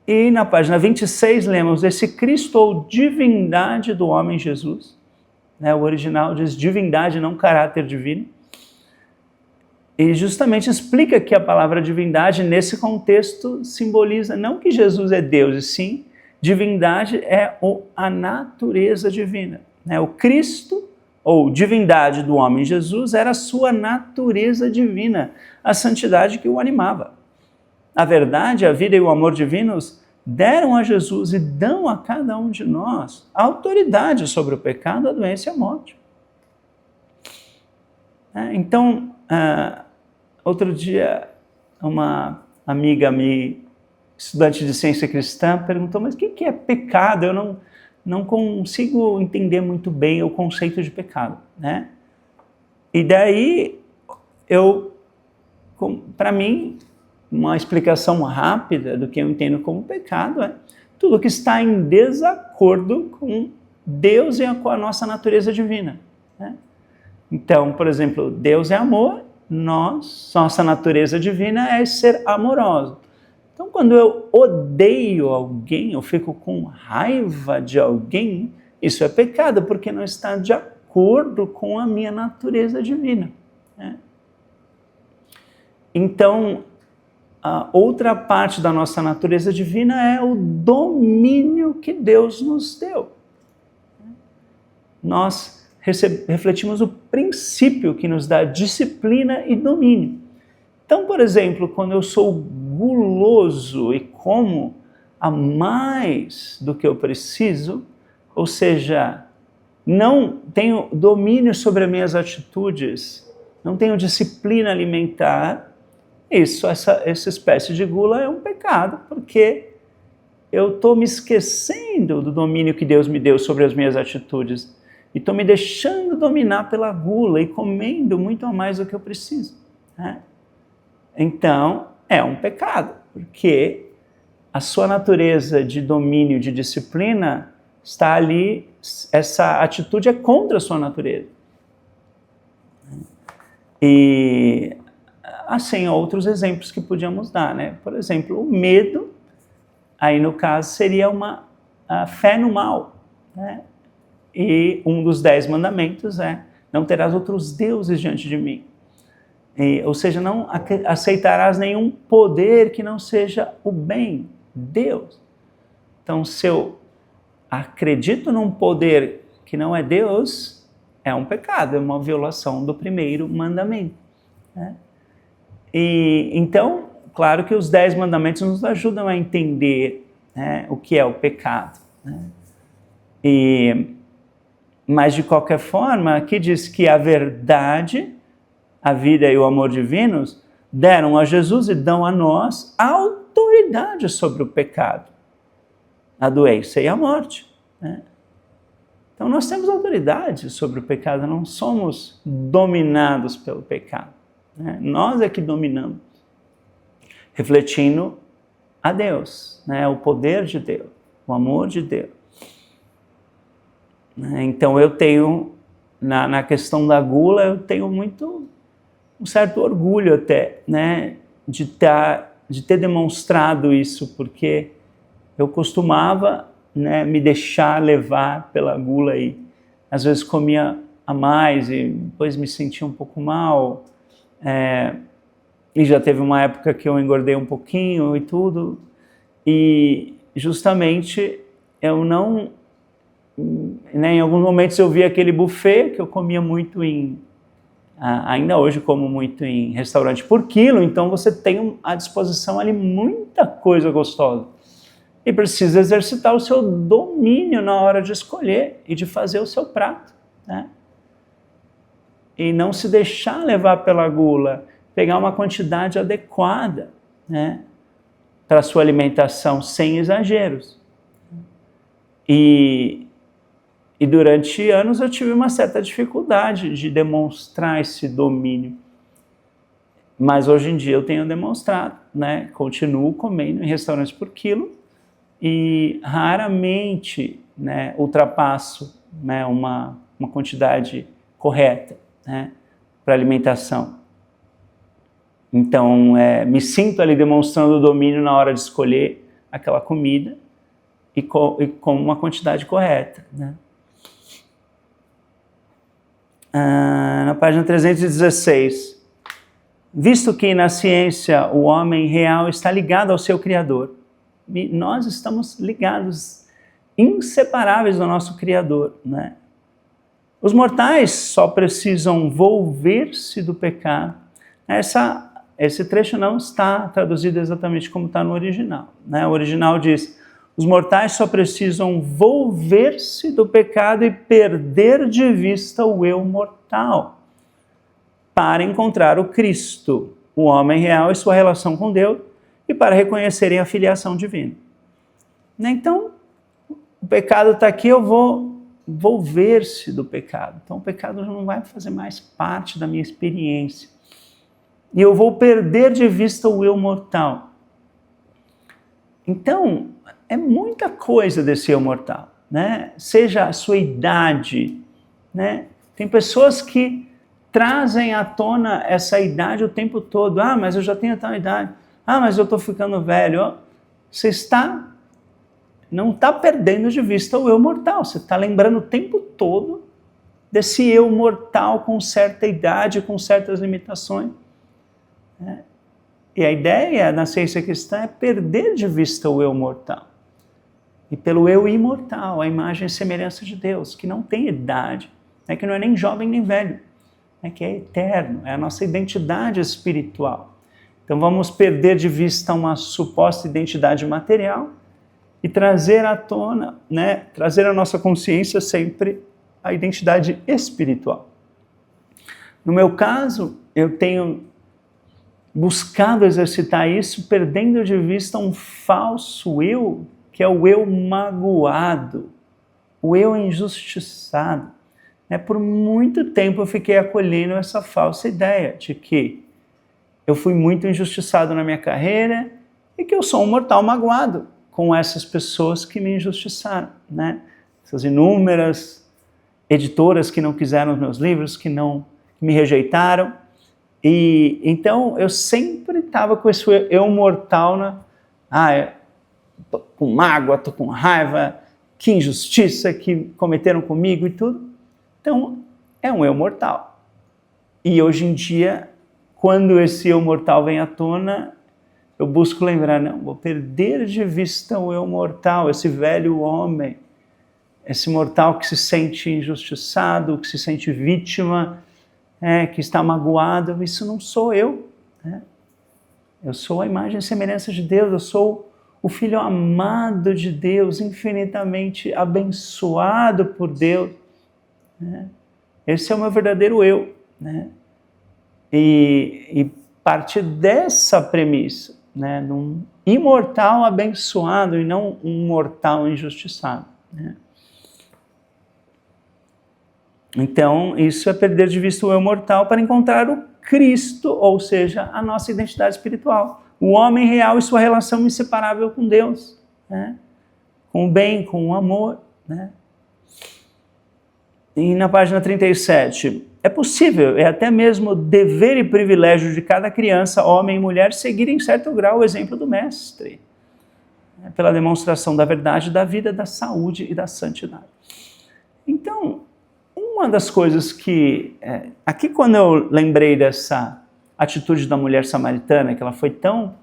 E na página 26 lemos esse Cristo ou divindade do homem Jesus, né? O original diz divindade, não caráter divino. E justamente explica que a palavra divindade, nesse contexto, simboliza não que Jesus é Deus, e sim, divindade é a natureza divina, né? O Cristo, ou divindade do homem Jesus, era a sua natureza divina, a santidade que o animava. A verdade, a vida e o amor divinos deram a Jesus e dão a cada um de nós a autoridade sobre o pecado, a doença e a morte. Então, outro dia, uma amiga estudante de ciência cristã, perguntou, mas o que é pecado? Eu não consigo entender muito bem o conceito de pecado, né? E daí, para mim, uma explicação rápida do que eu entendo como pecado é tudo que está em desacordo com Deus e com a nossa natureza divina, né? Então, por exemplo, Deus é amor, nossa natureza divina é ser amoroso. Então, quando eu odeio alguém, eu fico com raiva de alguém, isso é pecado, porque não está de acordo com a minha natureza divina, né? Então, a outra parte da nossa natureza divina é o domínio que Deus nos deu. Nós refletimos o princípio que nos dá disciplina e domínio. Então, por exemplo, quando eu sou guloso e como a mais do que eu preciso, ou seja, não tenho domínio sobre as minhas atitudes, não tenho disciplina alimentar, essa espécie de gula é um pecado, porque eu estou me esquecendo do domínio que Deus me deu sobre as minhas atitudes e estou me deixando dominar pela gula e comendo muito a mais do que eu preciso, né? Então, é um pecado, porque a sua natureza de domínio, de disciplina, está ali, essa atitude é contra a sua natureza. E assim, outros exemplos que podíamos dar, né? Por exemplo, o medo, aí no caso seria a fé no mal, né? E um dos 10 mandamentos é: não terás outros deuses diante de mim. Ou seja, não aceitarás nenhum poder que não seja o bem, Deus. Então, se eu acredito num poder que não é Deus, é um pecado, é uma violação do primeiro mandamento, né? E então, claro que os 10 mandamentos nos ajudam a entender, né, o que é o pecado, né? Mas, de qualquer forma, aqui diz que a verdade, a vida e o amor divinos deram a Jesus e dão a nós a autoridade sobre o pecado, a doença e a morte, né? Então nós temos autoridade sobre o pecado, não somos dominados pelo pecado, né? Nós é que dominamos, refletindo a Deus, né? O poder de Deus, o amor de Deus. Então eu tenho, na questão da gula, eu tenho um certo orgulho até, né, de ter demonstrado isso, porque eu costumava, né, me deixar levar pela gula e às vezes comia a mais e depois me sentia um pouco mal, e já teve uma época que eu engordei um pouquinho e tudo, e justamente eu não, né, em alguns momentos eu via aquele buffet que eu comia muito ainda hoje como muito em restaurante por quilo, então você tem à disposição ali muita coisa gostosa. E precisa exercitar o seu domínio na hora de escolher e de fazer o seu prato, né? E não se deixar levar pela gula, pegar uma quantidade adequada, né, para a sua alimentação, sem exageros. E durante anos eu tive uma certa dificuldade de demonstrar esse domínio. Mas hoje em dia eu tenho demonstrado, né? Continuo comendo em restaurantes por quilo e raramente, né, ultrapasso, né, uma quantidade correta, né, para alimentação. Então, me sinto ali demonstrando domínio na hora de escolher aquela comida e com uma quantidade correta, né? Na página 316, visto que na ciência o homem real está ligado ao seu Criador, e nós estamos ligados, inseparáveis do nosso Criador, né? Os mortais só precisam volver-se do pecado. Esse trecho não está traduzido exatamente como está no original, né? O original diz: os mortais só precisam volver-se do pecado e perder de vista o eu mortal para encontrar o Cristo, o homem real e sua relação com Deus, e para reconhecerem a filiação divina. Então, o pecado está aqui, eu vou volver-se do pecado. Então, o pecado não vai fazer mais parte da minha experiência. E eu vou perder de vista o eu mortal. Então, é muita coisa desse eu mortal, né? Seja a sua idade, né? Tem pessoas que trazem à tona essa idade o tempo todo. Ah, mas eu já tenho tal idade. Ah, mas eu estou ficando velho. Você não está perdendo de vista o eu mortal. Você está lembrando o tempo todo desse eu mortal com certa idade, com certas limitações, né? E a ideia na ciência cristã é perder de vista o eu mortal. E pelo eu imortal, a imagem e semelhança de Deus, que não tem idade, né, que não é nem jovem nem velho, né, que é eterno, é a nossa identidade espiritual. Então vamos perder de vista uma suposta identidade material e trazer à tona, né, trazer à nossa consciência sempre a identidade espiritual. No meu caso, eu tenho buscado exercitar isso, perdendo de vista um falso eu, que é o eu magoado, o eu injustiçado. Por muito tempo eu fiquei acolhendo essa falsa ideia de que eu fui muito injustiçado na minha carreira e que eu sou um mortal magoado com essas pessoas que me injustiçaram, né? Essas inúmeras editoras que não quiseram os meus livros, que me rejeitaram. E então eu sempre estava com esse eu mortal tô com mágoa, tô com raiva, que injustiça que cometeram comigo e tudo. Então, é um eu mortal. E hoje em dia, quando esse eu mortal vem à tona, eu busco lembrar, não, vou perder de vista o eu mortal, esse velho homem, esse mortal que se sente injustiçado, que se sente vítima, que está magoado. Isso não sou eu, né? Eu sou a imagem e semelhança de Deus, eu sou o Filho amado de Deus, infinitamente abençoado por Deus, né? Esse é o meu verdadeiro eu, né? E partir dessa premissa, né, de um imortal abençoado e não um mortal injustiçado, né? Então, isso é perder de vista o eu mortal para encontrar o Cristo, ou seja, a nossa identidade espiritual. O homem real e sua relação inseparável com Deus, né? Com o bem, com o amor, né? E na página 37, é possível, é até mesmo dever e privilégio de cada criança, homem e mulher, seguir em certo grau o exemplo do Mestre, né? Pela demonstração da verdade, da vida, da saúde e da santidade. Então, uma das coisas que... aqui quando eu lembrei dessa atitude da mulher samaritana, que ela foi tão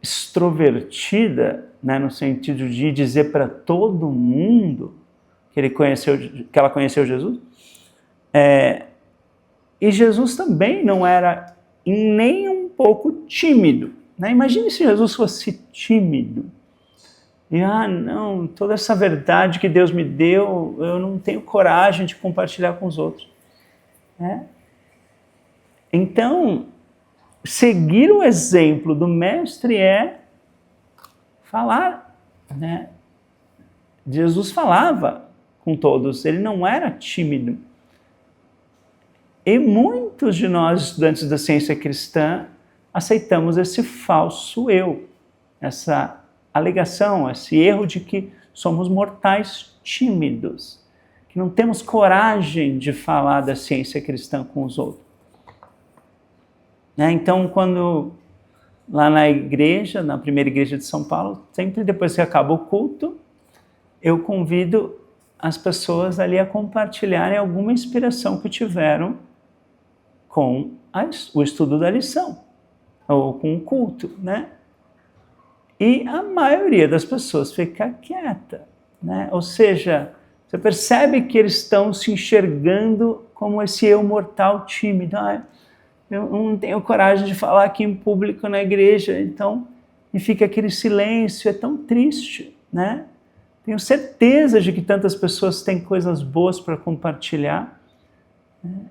extrovertida, né, no sentido de dizer para todo mundo que ela conheceu Jesus, e Jesus também não era nem um pouco tímido, né? Imagine se Jesus fosse tímido. E, não, toda essa verdade que Deus me deu, eu não tenho coragem de compartilhar com os outros, né? Então, seguir o exemplo do Mestre é falar, né? Jesus falava com todos, ele não era tímido. E muitos de nós, estudantes da ciência cristã, aceitamos esse falso eu, essa alegação, esse erro de que somos mortais tímidos, que não temos coragem de falar da ciência cristã com os outros. Então, quando lá na igreja, na primeira igreja de São Paulo, sempre depois que acaba o culto, eu convido as pessoas ali a compartilharem alguma inspiração que tiveram com o estudo da lição, ou com o culto, né? E a maioria das pessoas fica quieta, né? Ou seja, você percebe que eles estão se enxergando como esse eu mortal tímido. Eu não tenho coragem de falar aqui em público na igreja, então, e fica aquele silêncio, é tão triste, né? Tenho certeza de que tantas pessoas têm coisas boas para compartilhar, né?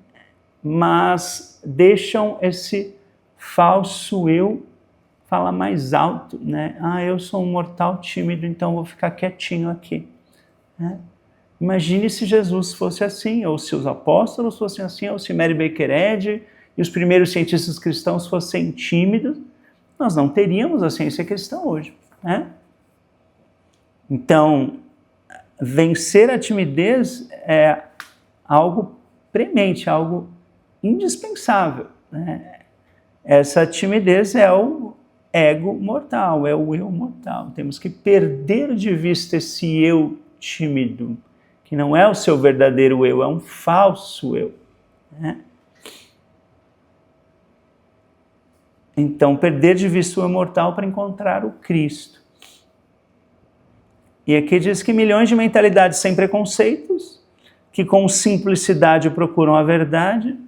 Mas deixam esse falso eu falar mais alto, né? Eu sou um mortal tímido, então vou ficar quietinho aqui, né? Imagine se Jesus fosse assim, ou se os apóstolos fossem assim, ou se Mary Baker Eddy e os primeiros cientistas cristãos fossem tímidos, nós não teríamos a ciência cristã hoje, né? Então, vencer a timidez é algo premente, algo indispensável, né? Essa timidez é o ego mortal, é o eu mortal. Temos que perder de vista esse eu tímido, que não é o seu verdadeiro eu, é um falso eu, né? Então, perder de vista o eu mortal para encontrar o Cristo. E aqui diz que milhões de mentalidades sem preconceitos, que com simplicidade procuram a verdade,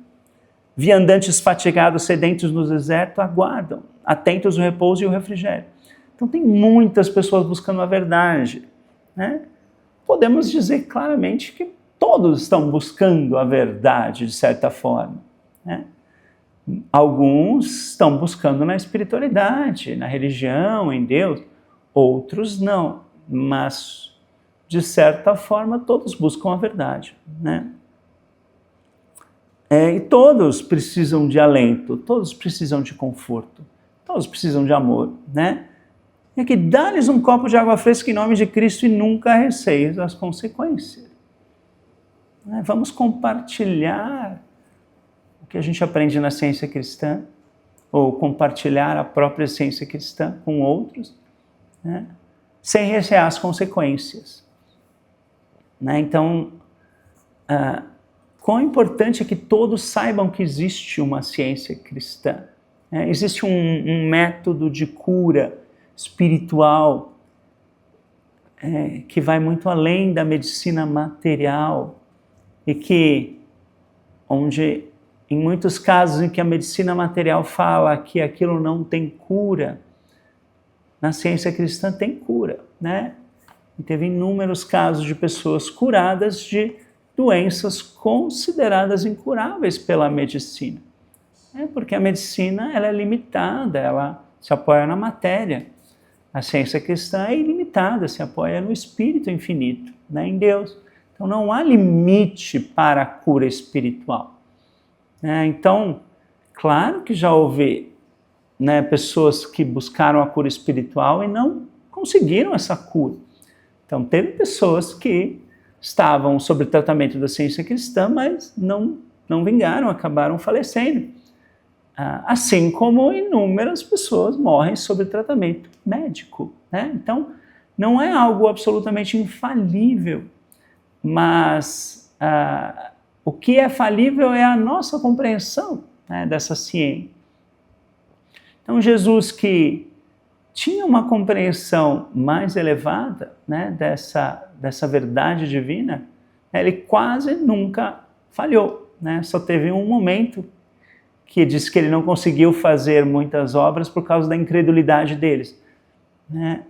viandantes fatigados, sedentos no deserto, aguardam, atentos ao repouso e ao refrigério. Então tem muitas pessoas buscando a verdade, né? Podemos dizer claramente que todos estão buscando a verdade, de certa forma, né? Alguns estão buscando na espiritualidade, na religião, em Deus, outros não, mas de certa forma todos buscam a verdade, né? E todos precisam de alento, todos precisam de conforto, todos precisam de amor, né? É que dá-lhes um copo de água fresca em nome de Cristo e nunca receis as consequências. Vamos compartilhar o que a gente aprende na ciência cristã, ou compartilhar a própria ciência cristã com outros, né? Sem recear as consequências, né? Então, quão importante é que todos saibam que existe uma ciência cristã, né? Existe um método de cura espiritual que vai muito além da medicina material e que, onde em muitos casos em que a medicina material fala que aquilo não tem cura, na ciência cristã tem cura, né? E teve inúmeros casos de pessoas curadas de doenças consideradas incuráveis pela medicina. Porque a medicina ela é limitada, ela se apoia na matéria. A ciência cristã é ilimitada, se apoia no Espírito infinito, né, em Deus. Então não há limite para a cura espiritual. Então, claro que já houve, né, pessoas que buscaram a cura espiritual e não conseguiram essa cura. Então teve pessoas que estavam sob o tratamento da ciência cristã, mas não vingaram, acabaram falecendo. Assim como inúmeras pessoas morrem sob o tratamento médico, né? Então, não é algo absolutamente infalível, mas o que é falível é a nossa compreensão, né, dessa ciência. Então, Jesus, que tinha uma compreensão mais elevada, né, dessa verdade divina, ele quase nunca falhou, né? Só teve um momento que disse que ele não conseguiu fazer muitas obras por causa da incredulidade deles, né?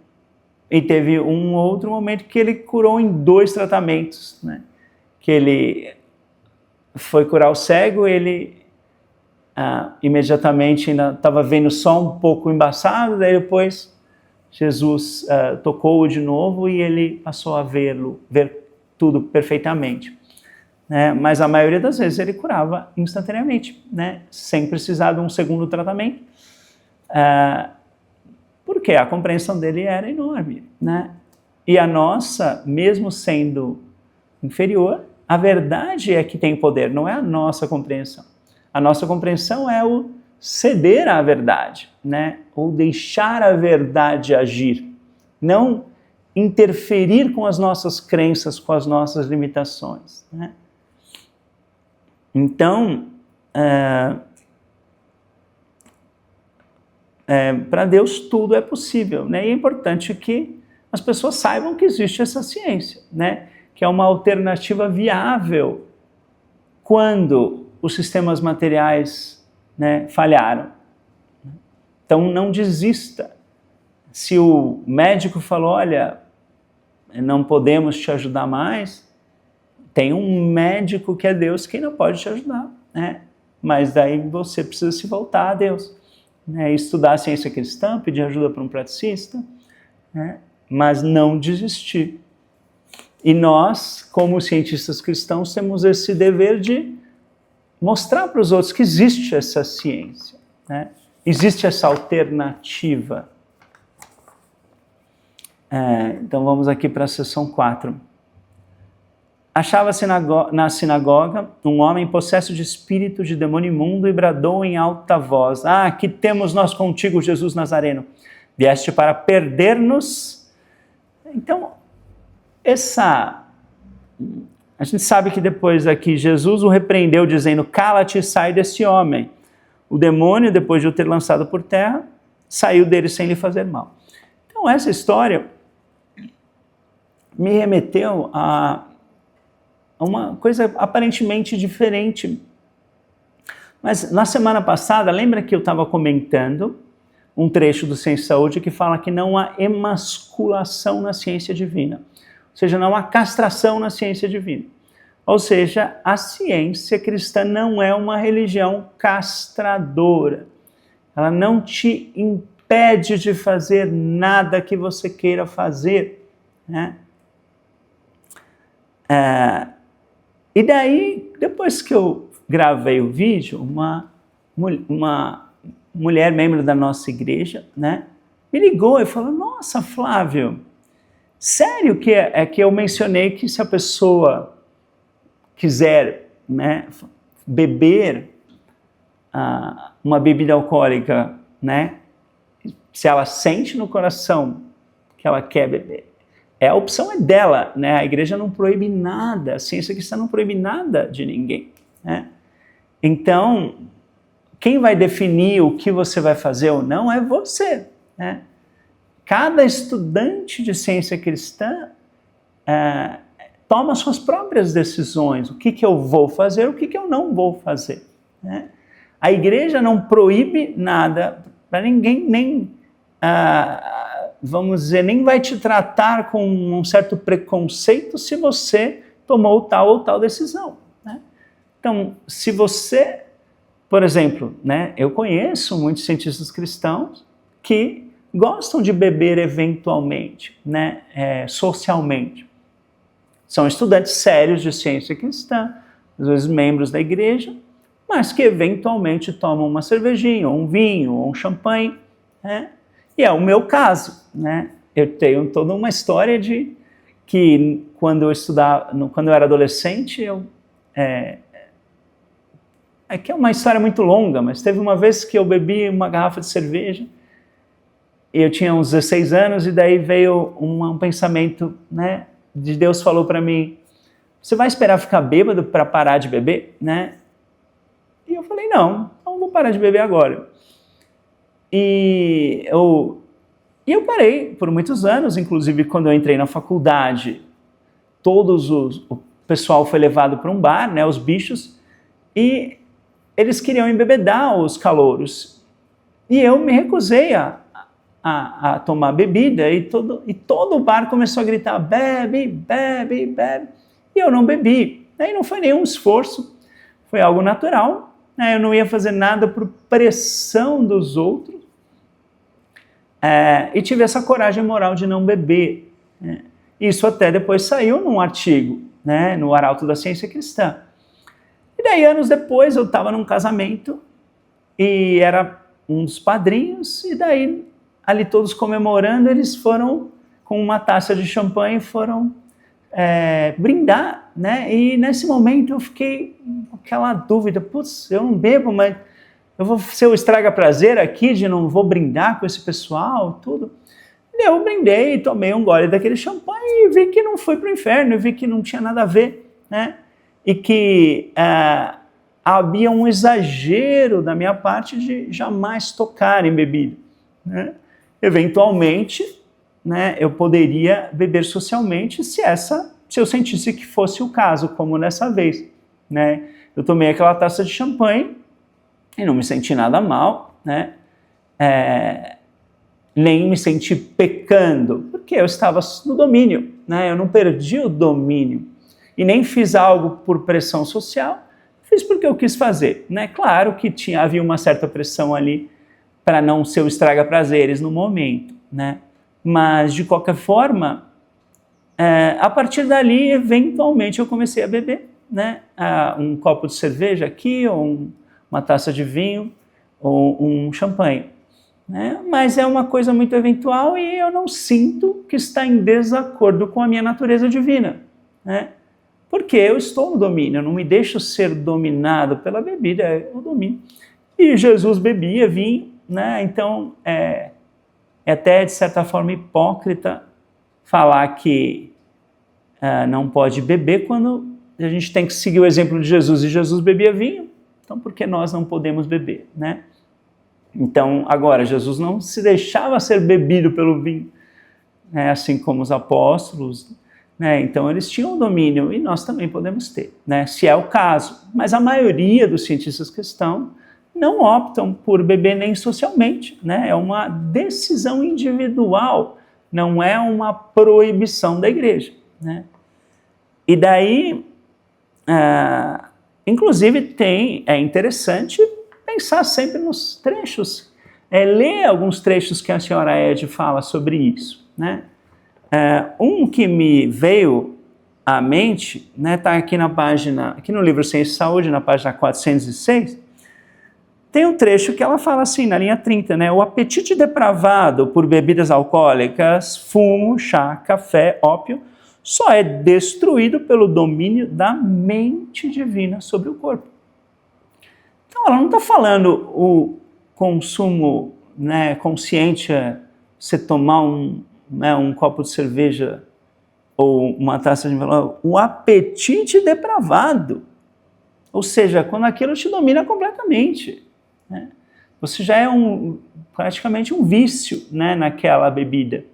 E teve um outro momento que ele curou em 2 tratamentos, né? Que ele foi curar o cego, ele imediatamente ainda estava vendo só um pouco embaçado, daí depois Jesus tocou-o de novo e ele passou a ver tudo perfeitamente. Mas a maioria das vezes ele curava instantaneamente, né? Sem precisar de um segundo tratamento. porque a compreensão dele era enorme, né? E a nossa, mesmo sendo inferior, a verdade é que tem poder, não é a nossa compreensão. A nossa compreensão é o ceder à verdade, né? Ou deixar a verdade agir, não interferir com as nossas crenças, com as nossas limitações, né? Então, para Deus tudo é possível, né? E é importante que as pessoas saibam que existe essa ciência, né? Que é uma alternativa viável quando os sistemas materiais, né, falharam. Então não desista. Se o médico falou, olha, não podemos te ajudar mais, tem um médico que é Deus que não pode te ajudar, né? Mas daí você precisa se voltar a Deus, né? Estudar a ciência cristã, pedir ajuda para um praticista, né? Mas não desistir. E nós, como cientistas cristãos, temos esse dever de mostrar para os outros que existe essa ciência, né? Existe essa alternativa. Então vamos aqui para a seção 4. Achava-se na sinagoga um homem possesso de espírito de demônio imundo e bradou em alta voz: Ah, que temos nós contigo, Jesus Nazareno? Vieste para perder-nos? Então, a gente sabe que depois aqui Jesus o repreendeu dizendo: cala-te e sai desse homem. O demônio, depois de o ter lançado por terra, saiu dele sem lhe fazer mal. Então essa história me remeteu a uma coisa aparentemente diferente. Mas na semana passada, lembra que eu estava comentando um trecho do Ciência e Saúde que fala que não há emasculação na ciência divina. Ou seja, não há castração na ciência divina. Ou seja, a ciência cristã não é uma religião castradora. Ela não te impede de fazer nada que você queira fazer, né? E daí, depois que eu gravei o vídeo, uma mulher, membro da nossa igreja, né, me ligou e falou: nossa, Flávio, sério que eu mencionei que se a pessoa quiser, né, beber uma bebida alcoólica, né, se ela sente no coração que ela quer beber, a opção é dela, né? A igreja não proíbe nada, a ciência cristã não proíbe nada de ninguém, né? Então, quem vai definir o que você vai fazer ou não é você, né? Cada estudante de ciência cristã toma suas próprias decisões, o que eu vou fazer, o que eu não vou fazer, né? A igreja não proíbe nada para ninguém, nem vamos dizer, nem vai te tratar com um certo preconceito se você tomou tal ou tal decisão, né? Então, se você, por exemplo, né, eu conheço muitos cientistas cristãos que gostam de beber eventualmente, né, socialmente. São estudantes sérios de ciência cristã, às vezes membros da igreja, mas que eventualmente tomam uma cervejinha, ou um vinho, ou um champanhe, né? E é o meu caso, né? Eu tenho toda uma história de que quando eu era adolescente, que é uma história muito longa, mas teve uma vez que eu bebi uma garrafa de cerveja, e eu tinha uns 16 anos, e daí veio um pensamento, né? De Deus falou para mim: você vai esperar ficar bêbado para parar de beber, né? E eu falei: não, não vou parar de beber agora. E eu parei por muitos anos, inclusive quando eu entrei na faculdade, o pessoal foi levado para um bar, né, os bichos, e eles queriam embebedar os calouros. E eu me recusei a tomar bebida, e todo o bar começou a gritar: bebe, bebe, bebe. E eu não bebi. Aí não foi nenhum esforço, foi algo natural, né? Eu não ia fazer nada por pressão dos outros. E tive essa coragem moral de não beber, né? Isso até depois saiu num artigo, né, no Arauto da Ciência Cristã. E daí, anos depois, eu estava num casamento e era um dos padrinhos, e daí ali todos comemorando, eles foram com uma taça de champanhe, foram brindar, né? E nesse momento eu fiquei com aquela dúvida, putz, eu não bebo, mas eu vou ser o estraga-prazer aqui de não vou brindar com esse pessoal, tudo. E eu brindei, tomei um gole daquele champanhe e vi que não foi para o inferno, eu vi que não tinha nada a ver, né? E que havia um exagero da minha parte de jamais tocar em bebida, né? Eventualmente, né, eu poderia beber socialmente se eu sentisse que fosse o caso, como nessa vez, né? Eu tomei aquela taça de champanhe e não me senti nada mal, né? Nem me senti pecando, porque eu estava no domínio, né? Eu não perdi o domínio e nem fiz algo por pressão social, fiz porque eu quis fazer, né? Claro que havia uma certa pressão ali para não ser o estraga-prazeres no momento, né? Mas, de qualquer forma, a partir dali, eventualmente, eu comecei a beber, né? Um copo de cerveja aqui, ou uma taça de vinho, ou um champanhe, né? Mas é uma coisa muito eventual e eu não sinto que está em desacordo com a minha natureza divina, né? Porque eu estou no domínio, eu não me deixo ser dominado pela bebida, é o domínio. E Jesus bebia vinho, né? Então, é até, de certa forma, hipócrita falar que não pode beber quando a gente tem que seguir o exemplo de Jesus, e Jesus bebia vinho, então por que nós não podemos beber, né? Então, agora, Jesus não se deixava ser bebido pelo vinho, né? Assim como os apóstolos, né? Então eles tinham o domínio e nós também podemos ter, né? Se é o caso, mas a maioria dos cientistas cristãos não optam por beber nem socialmente, né? É uma decisão individual, não é uma proibição da igreja, né? E daí, inclusive é interessante pensar sempre nos trechos, ler alguns trechos que a senhora Ed fala sobre isso, né? Um que me veio à mente, né, tá aqui no livro Ciência e Saúde, na página 406, tem um trecho que ela fala assim, na linha 30, né? O apetite depravado por bebidas alcoólicas, fumo, chá, café, ópio, só é destruído pelo domínio da mente divina sobre o corpo. Então, ela não está falando o consumo, né, consciente, você tomar um copo de cerveja ou uma taça de vinho, o apetite depravado. Ou seja, quando aquilo te domina completamente, né? Você já é praticamente um vício, né, naquela bebida.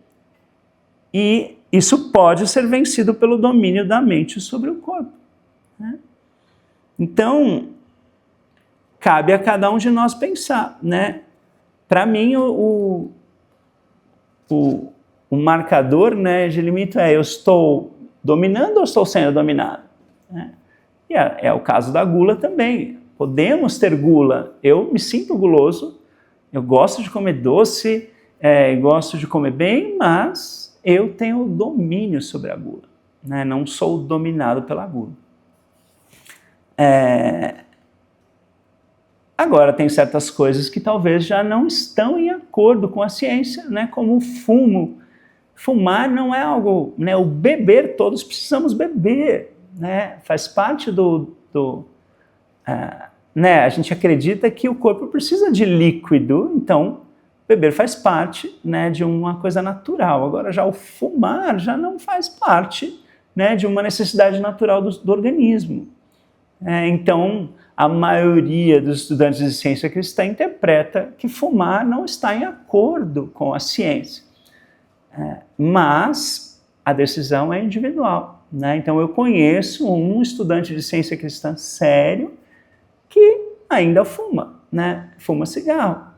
E isso pode ser vencido pelo domínio da mente sobre o corpo, né? Então, cabe a cada um de nós pensar, né? Para mim, o marcador, né, de limite eu estou dominando ou estou sendo dominado, né? E é o caso da gula também. Podemos ter gula. Eu me sinto guloso, eu gosto de comer doce, gosto de comer bem, mas eu tenho domínio sobre a gula, né? Não sou dominado pela gula. Agora, tem certas coisas que talvez já não estão em acordo com a ciência, né? Como o fumo. Fumar não é algo, né? O beber, todos precisamos beber, né? Faz parte né? A gente acredita que o corpo precisa de líquido, então beber faz parte, né, de uma coisa natural. Agora, já o fumar já não faz parte, né, de uma necessidade natural do organismo. Então, a maioria dos estudantes de ciência cristã interpreta que fumar não está em acordo com a ciência. Mas a decisão é individual, né? Então, eu conheço um estudante de ciência cristã sério que ainda fuma, né? Fuma cigarro.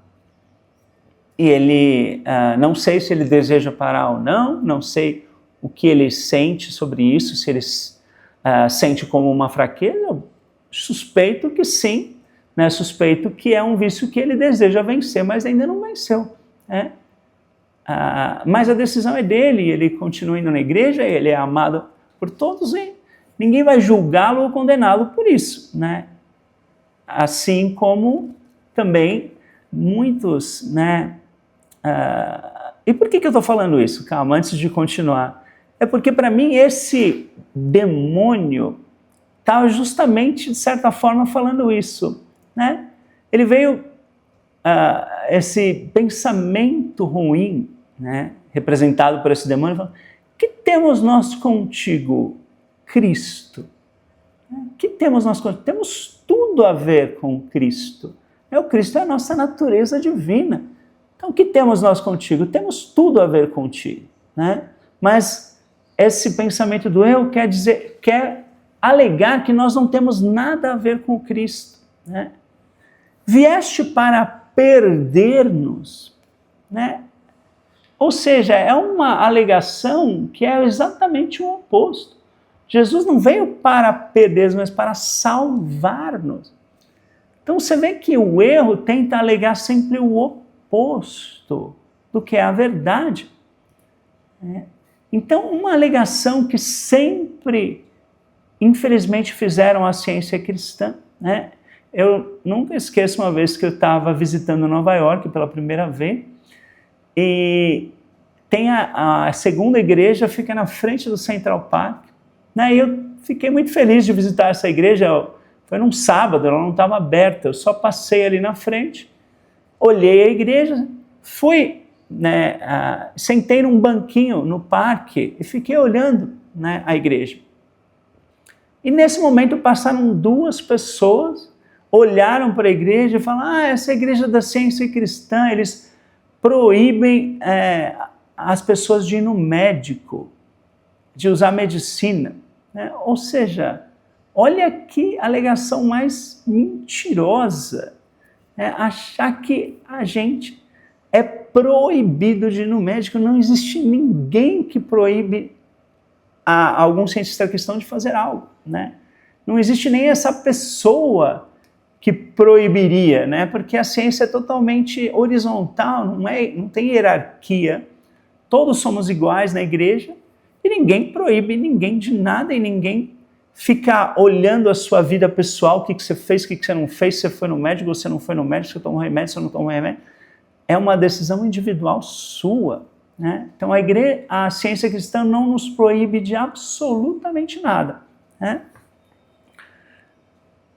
E ele, não sei se ele deseja parar ou não, não sei o que ele sente sobre isso, se ele sente como uma fraqueza. Eu suspeito que sim, né? Suspeito que é um vício que ele deseja vencer, mas ainda não venceu, né? Mas a decisão é dele, ele continua indo na igreja, ele é amado por todos e ninguém vai julgá-lo ou condená-lo por isso, né? Assim como também muitos, né, E por que eu estou falando isso? Calma, antes de continuar. É porque para mim esse demônio estava justamente, de certa forma, falando isso, né? Ele veio, esse pensamento ruim, né, representado por esse demônio, falando: que temos nós contigo, Cristo? Que temos nós contigo? Temos tudo a ver com Cristo. O Cristo é a nossa natureza divina. Então, o que temos nós contigo? Temos tudo a ver contigo, né? Mas esse pensamento do eu quer alegar que nós não temos nada a ver com Cristo, né? Vieste para perder-nos, né? Ou seja, é uma alegação que é exatamente o oposto. Jesus não veio para perder-nos, mas para salvar-nos. Então você vê que o erro tenta alegar sempre o oposto do que é a verdade. Então, uma alegação que sempre, infelizmente, fizeram a ciência cristã, né? Eu nunca esqueço uma vez que eu estava visitando Nova York pela primeira vez, e tem a segunda igreja, fica na frente do Central Park, né? E eu fiquei muito feliz de visitar essa igreja. Foi num sábado, ela não estava aberta, eu só passei ali na frente, olhei a igreja, fui, né, sentei num banquinho no parque e fiquei olhando, né, a igreja. E nesse momento passaram duas pessoas, olharam para a igreja e falaram: essa é a igreja da ciência cristã, eles proíbem as pessoas de ir no médico, de usar medicina, né? Ou seja, olha que alegação mais mentirosa, achar que a gente é proibido de ir no médico. Não existe ninguém que proíbe algum cientista cristão de fazer algo, né? Não existe nem essa pessoa que proibiria, né? Porque a ciência é totalmente horizontal, não tem hierarquia, todos somos iguais na igreja e ninguém proíbe ninguém de nada, e ninguém fica olhando a sua vida pessoal, o que você fez, o que você não fez, se você foi no médico ou você não foi no médico, se você tomou remédio, se você não tomou remédio. É uma decisão individual sua, né? Então a ciência cristã não nos proíbe de absolutamente nada, né?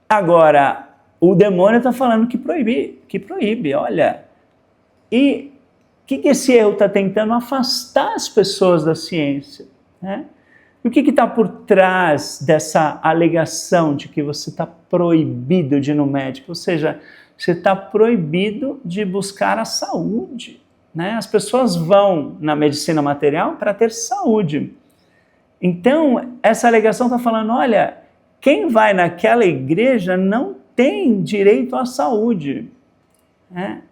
Agora, o demônio está falando que proíbe, olha. E o que esse erro está tentando? Afastar as pessoas da ciência, né? E o que está por trás dessa alegação de que você está proibido de ir no médico? Ou seja, você está proibido de buscar a saúde, né? As pessoas vão na medicina material para ter saúde. Então, essa alegação está falando: olha, quem vai naquela igreja não tem direito à saúde, né?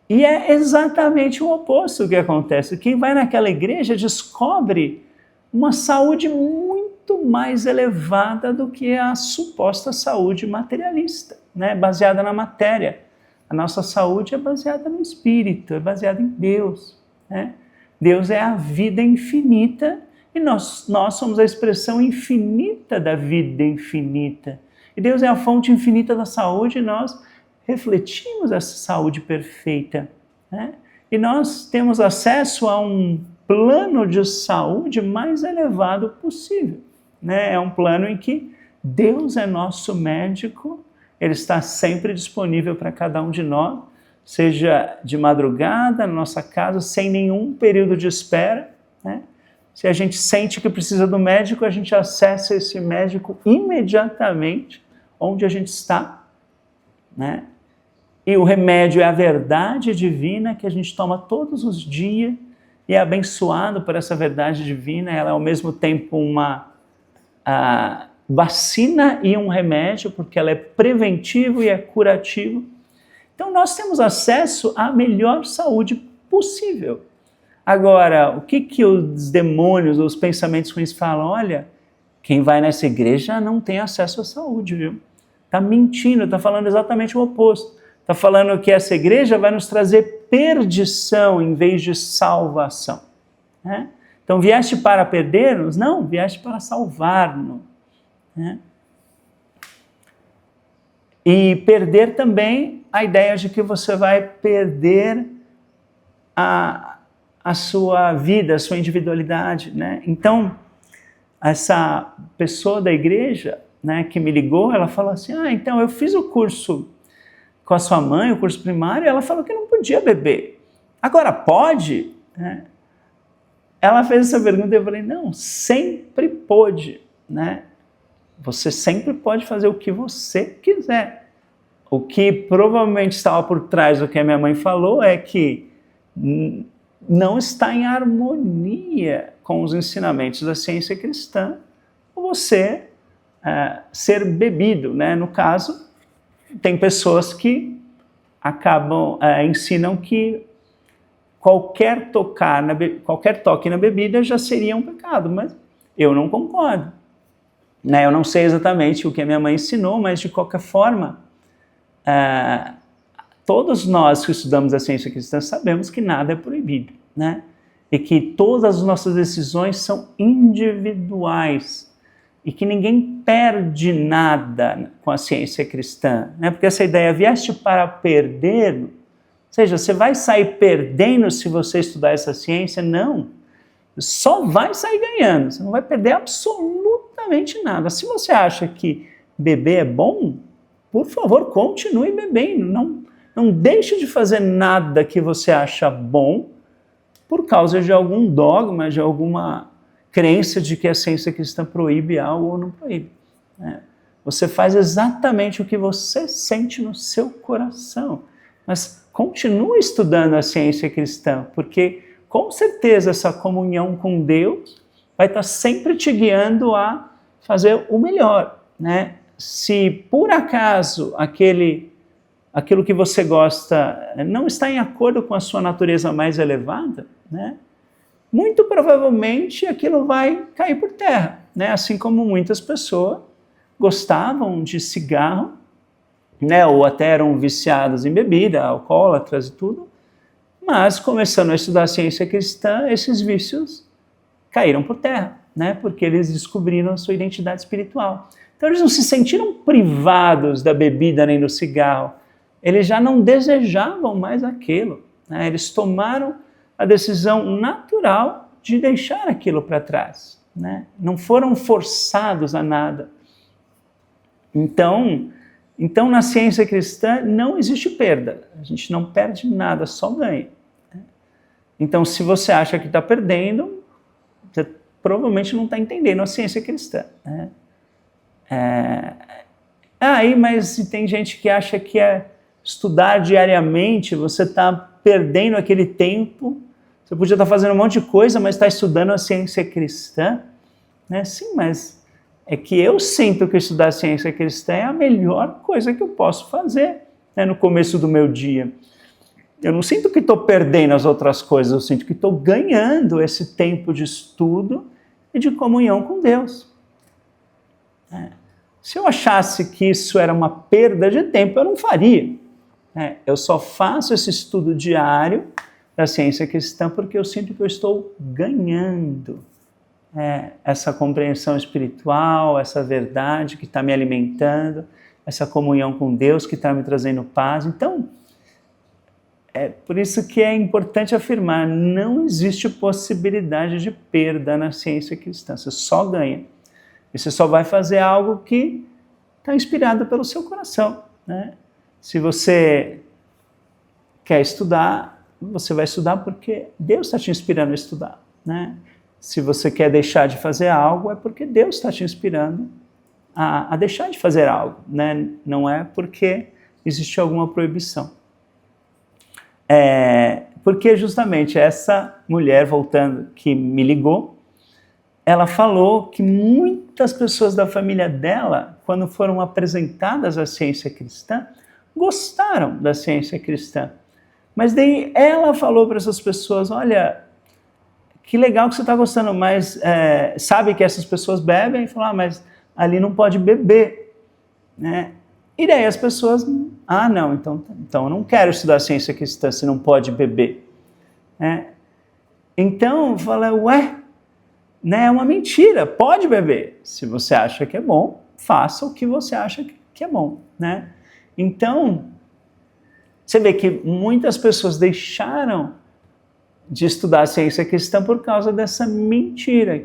E é exatamente o oposto que acontece. Quem vai naquela igreja descobre uma saúde muito mais elevada do que a suposta saúde materialista, né? Baseada na matéria. A nossa saúde é baseada no Espírito, é baseada em Deus, né? Deus é a vida infinita e nós somos a expressão infinita da vida infinita. E Deus é a fonte infinita da saúde e nós refletimos essa saúde perfeita, né? E nós temos acesso a um plano de saúde mais elevado possível, né? É um plano em que Deus é nosso médico, Ele está sempre disponível para cada um de nós, seja de madrugada, na nossa casa, sem nenhum período de espera, né? Se a gente sente que precisa do médico, a gente acessa esse médico imediatamente onde a gente está, né? E o remédio é a verdade divina que a gente toma todos os dias e é abençoado por essa verdade divina. Ela é ao mesmo tempo uma vacina e um remédio, porque ela é preventivo e é curativo. Então nós temos acesso à melhor saúde possível. Agora, o que os demônios, os pensamentos ruins falam? Olha, quem vai nessa igreja não tem acesso à saúde, viu? Está mentindo, está falando exatamente o oposto. Está falando que essa igreja vai nos trazer perdição em vez de salvação, né? Então, vieste para perder-nos? Não, vieste para salvar-nos, né? E perder também a ideia de que você vai perder a sua vida, a sua individualidade, né? Então, essa pessoa da igreja, né, que me ligou, ela falou assim, então eu fiz o curso com a sua mãe, o curso primário, e ela falou que não podia beber. Agora pode? Né? Ela fez essa pergunta e eu falei, não, sempre pôde, né? Você sempre pode fazer o que você quiser. O que provavelmente estava por trás do que a minha mãe falou é que não está em harmonia com os ensinamentos da ciência cristã você ser bebido, né? No caso, tem pessoas que ensinam que qualquer toque na bebida já seria um pecado, mas eu não concordo. Né? Eu não sei exatamente o que a minha mãe ensinou, mas de qualquer forma, todos nós que estudamos a ciência cristã sabemos que nada é proibido, né? E que todas as nossas decisões são individuais e que ninguém perde nada com a ciência cristã, né? Porque essa ideia, vieste para perder, ou seja, você vai sair perdendo se você estudar essa ciência? Não, só vai sair ganhando, você não vai perder absolutamente nada. Se você acha que beber é bom, por favor, continue bebendo, não deixe de fazer nada que você acha bom por causa de algum dogma, de alguma crença de que a ciência cristã proíbe algo ou não proíbe. Né? Você faz exatamente o que você sente no seu coração, mas continue estudando a ciência cristã, porque com certeza essa comunhão com Deus vai estar sempre te guiando a fazer o melhor, né? Se por acaso aquilo que você gosta não está em acordo com a sua natureza mais elevada, né? Muito provavelmente aquilo vai cair por terra, né? Assim como muitas pessoas gostavam de cigarro, né? Ou até eram viciadas em bebida, alcoólatras e tudo, mas começando a estudar a ciência cristã, esses vícios caíram por terra, né? Porque eles descobriram a sua identidade espiritual. Então eles não se sentiram privados da bebida nem do cigarro, eles já não desejavam mais aquilo, né? Eles tomaram a decisão natural de deixar aquilo para trás, né? Não foram forçados a nada. Então, na ciência cristã não existe perda, a gente não perde nada, só ganha. Então, se você acha que está perdendo, você provavelmente não está entendendo a ciência cristã, né? Mas tem gente que acha que estudar diariamente, você está perdendo aquele tempo, você podia estar fazendo um monte de coisa, mas está estudando a ciência cristã, né? Sim, mas é que eu sinto que estudar a ciência cristã é a melhor coisa que eu posso fazer, né, no começo do meu dia. Eu não sinto que estou perdendo as outras coisas, eu sinto que estou ganhando esse tempo de estudo e de comunhão com Deus. Se eu achasse que isso era uma perda de tempo, eu não faria. Eu só faço esse estudo diário da ciência cristã porque eu sinto que eu estou ganhando essa compreensão espiritual, essa verdade que está me alimentando, essa comunhão com Deus que está me trazendo paz. Então, por isso que é importante afirmar, não existe possibilidade de perda na ciência cristã, você só ganha. E você só vai fazer algo que está inspirado pelo seu coração, né? Se você quer estudar, você vai estudar porque Deus está te inspirando a estudar, né? Se você quer deixar de fazer algo, é porque Deus está te inspirando a deixar de fazer algo, né? Não é porque existe alguma proibição. Porque justamente essa mulher, voltando, que me ligou, ela falou que muitas pessoas da família dela, quando foram apresentadas à ciência cristã, gostaram da ciência cristã. Mas daí ela falou para essas pessoas, olha, que legal que você está gostando, mas sabe que essas pessoas bebem? E falou, mas ali não pode beber, né? E daí as pessoas, não, então eu não quero estudar ciência cristã se não pode beber. Então, fala, né, é uma mentira, pode beber. Se você acha que é bom, faça o que você acha que é bom, né? Então, você vê que muitas pessoas deixaram de estudar a ciência cristã por causa dessa mentira,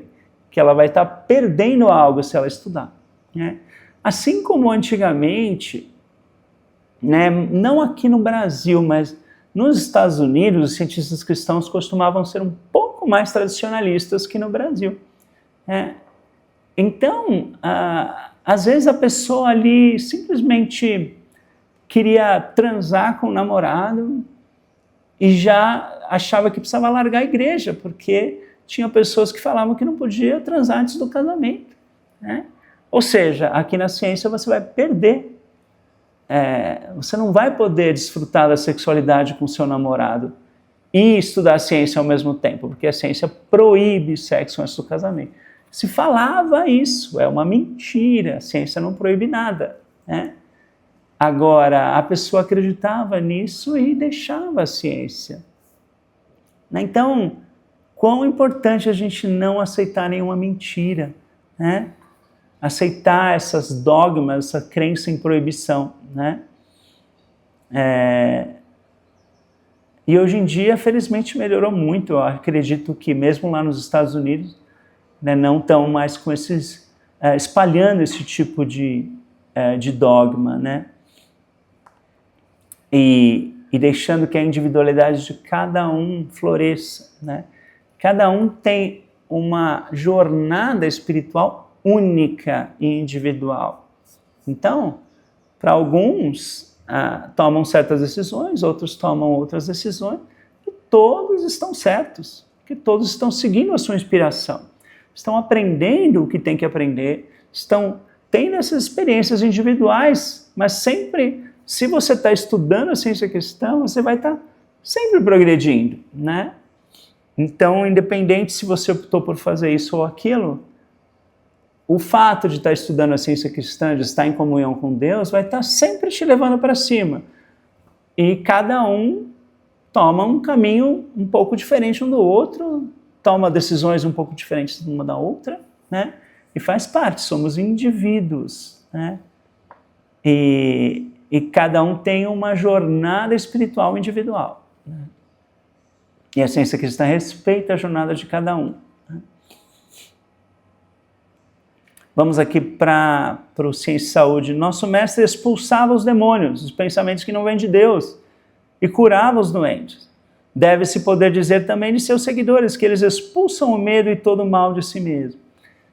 que ela vai estar perdendo algo se ela estudar, né? Assim como antigamente, né, não aqui no Brasil, mas nos Estados Unidos, os cientistas cristãos costumavam ser um pouco mais tradicionalistas que no Brasil, né? Então, às vezes a pessoa ali simplesmente queria transar com o namorado e já achava que precisava largar a igreja, porque tinha pessoas que falavam que não podia transar antes do casamento, né? Ou seja, aqui na ciência você vai perder. Você não vai poder desfrutar da sexualidade com seu namorado e estudar a ciência ao mesmo tempo, porque a ciência proíbe sexo antes do casamento. Se falava isso, é uma mentira, a ciência não proíbe nada, né? Agora, a pessoa acreditava nisso e deixava a ciência. Então, quão importante a gente não aceitar nenhuma mentira, né? Aceitar essas dogmas, essa crença em proibição, né? E hoje em dia, felizmente, melhorou muito. Eu acredito que mesmo lá nos Estados Unidos, né, não estão mais com espalhando esse tipo de dogma, né? E deixando que a individualidade de cada um floresça, né? Cada um tem uma jornada espiritual única e individual. Então, para alguns, tomam certas decisões, outros tomam outras decisões, e todos estão certos, que todos estão seguindo a sua inspiração, estão aprendendo o que tem que aprender, estão tendo essas experiências individuais, mas sempre, se você está estudando a ciência cristã, você vai estar sempre progredindo, né? Então, independente se você optou por fazer isso ou aquilo, o fato de estar estudando a ciência cristã, de estar em comunhão com Deus, vai estar sempre te levando para cima. E cada um toma um caminho um pouco diferente um do outro, toma decisões um pouco diferentes uma da outra, né? E faz parte, somos indivíduos, né? E cada um tem uma jornada espiritual individual, né? E a ciência cristã respeita a jornada de cada um. Vamos aqui para o Ciência e Saúde. Nosso mestre expulsava os demônios, os pensamentos que não vêm de Deus, e curava os doentes. Deve-se poder dizer também de seus seguidores que eles expulsam o medo e todo o mal de si mesmo.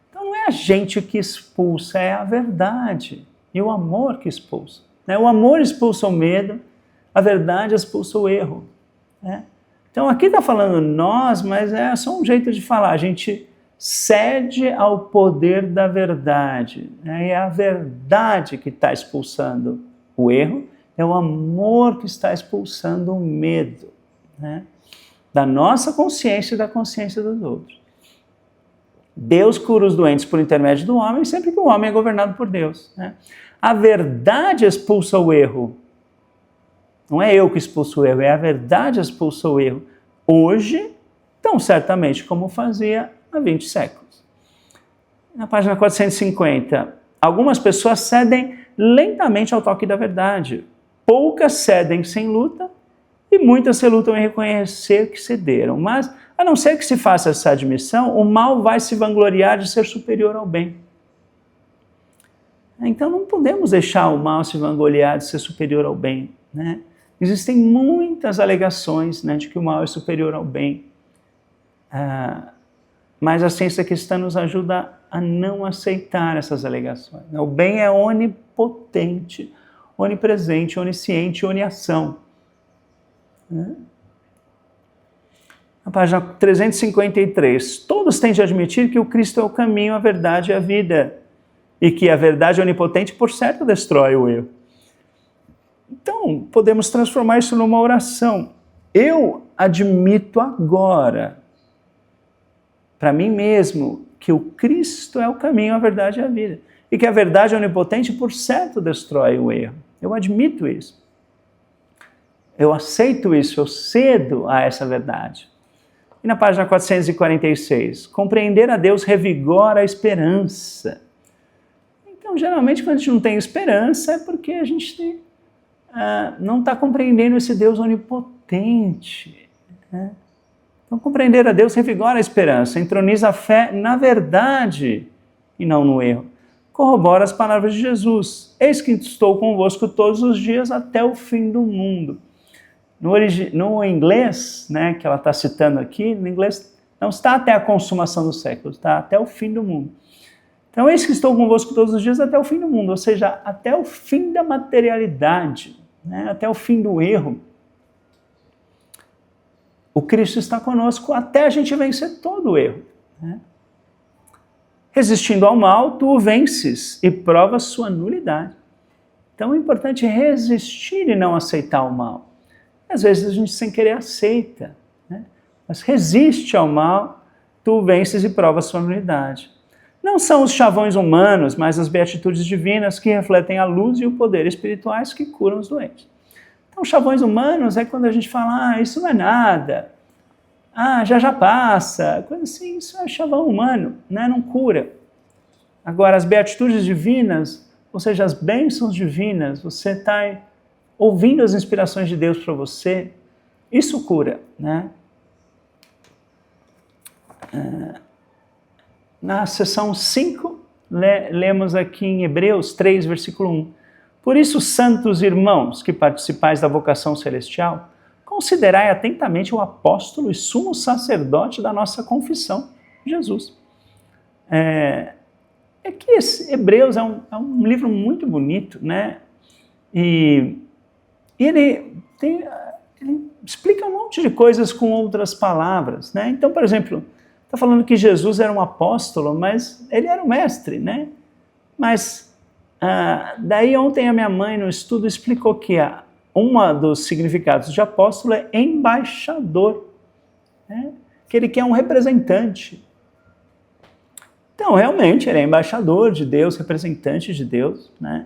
Então não é a gente que expulsa, é a verdade e o amor que expulsa, né? O amor expulsa o medo, a verdade expulsa o erro, né? Então aqui está falando nós, mas é só um jeito de falar. A gente cede ao poder da verdade, né? É a verdade que está expulsando o erro, é o amor que está expulsando o medo, né? Da nossa consciência e da consciência dos outros. Deus cura os doentes por intermédio do homem, sempre que o homem é governado por Deus, né? A verdade expulsa o erro. Não é eu que expulso o erro, é a verdade que expulsa o erro. Hoje, tão certamente como fazia há 20 séculos. Na página 450, algumas pessoas cedem lentamente ao toque da verdade. Poucas cedem sem luta e muitas se lutam em reconhecer que cederam. Mas, a não ser que se faça essa admissão, o mal vai se vangloriar de ser superior ao bem. Então não podemos deixar o mal se vangloriar de ser superior ao bem, né? Existem muitas alegações, né, de que o mal é superior ao bem. Mas a ciência cristã nos ajuda a não aceitar essas alegações. O bem é onipotente, onipresente, onisciente, oniação. Na página 353, todos têm de admitir que o Cristo é o caminho, a verdade e a vida, e que a verdade onipotente, por certo, destrói o erro. Então, podemos transformar isso numa oração. Eu admito agora, para mim mesmo, que o Cristo é o caminho, a verdade e a vida. E que a verdade onipotente, por certo, destrói o erro. Eu admito isso. Eu aceito isso, eu cedo a essa verdade. E na página 446, compreender a Deus revigora a esperança. Então, geralmente, quando a gente não tem esperança, é porque a gente não está compreendendo esse Deus onipotente, né? Então, compreender a Deus revigora a esperança, entroniza a fé na verdade e não no erro. Corrobora as palavras de Jesus. Eis que estou convosco todos os dias até o fim do mundo. No inglês, né, que ela está citando aqui, no inglês não está até a consumação do século, está até o fim do mundo. Então, eis que estou convosco todos os dias até o fim do mundo, ou seja, até o fim da materialidade, né, até o fim do erro. O Cristo está conosco até a gente vencer todo o erro. Né? Resistindo ao mal, tu o vences e provas sua nulidade. Então é importante resistir e não aceitar o mal. Às vezes a gente sem querer aceita, né? Mas resiste ao mal, tu o vences e provas sua nulidade. Não são os chavões humanos, mas as beatitudes divinas que refletem a luz e o poder espirituais que curam os doentes. Então, chavões humanos é quando a gente fala, isso não é nada, já passa, coisa assim, isso é chavão humano, né? Não cura. Agora, as beatitudes divinas, ou seja, as bênçãos divinas, você está ouvindo as inspirações de Deus para você, isso cura, né? Na seção 5, lemos aqui em Hebreus 3, versículo 1. Por isso, santos irmãos, que participais da vocação celestial, considerai atentamente o apóstolo e sumo sacerdote da nossa confissão, Jesus. É que Hebreus é um livro muito bonito, né? E ele explica um monte de coisas com outras palavras, né? Então, por exemplo, está falando que Jesus era um apóstolo, mas ele era um mestre, né? Mas daí ontem a minha mãe no estudo explicou que um dos significados de apóstolo é embaixador, né? Que ele quer um representante. Então, realmente, ele é embaixador de Deus, representante de Deus, né?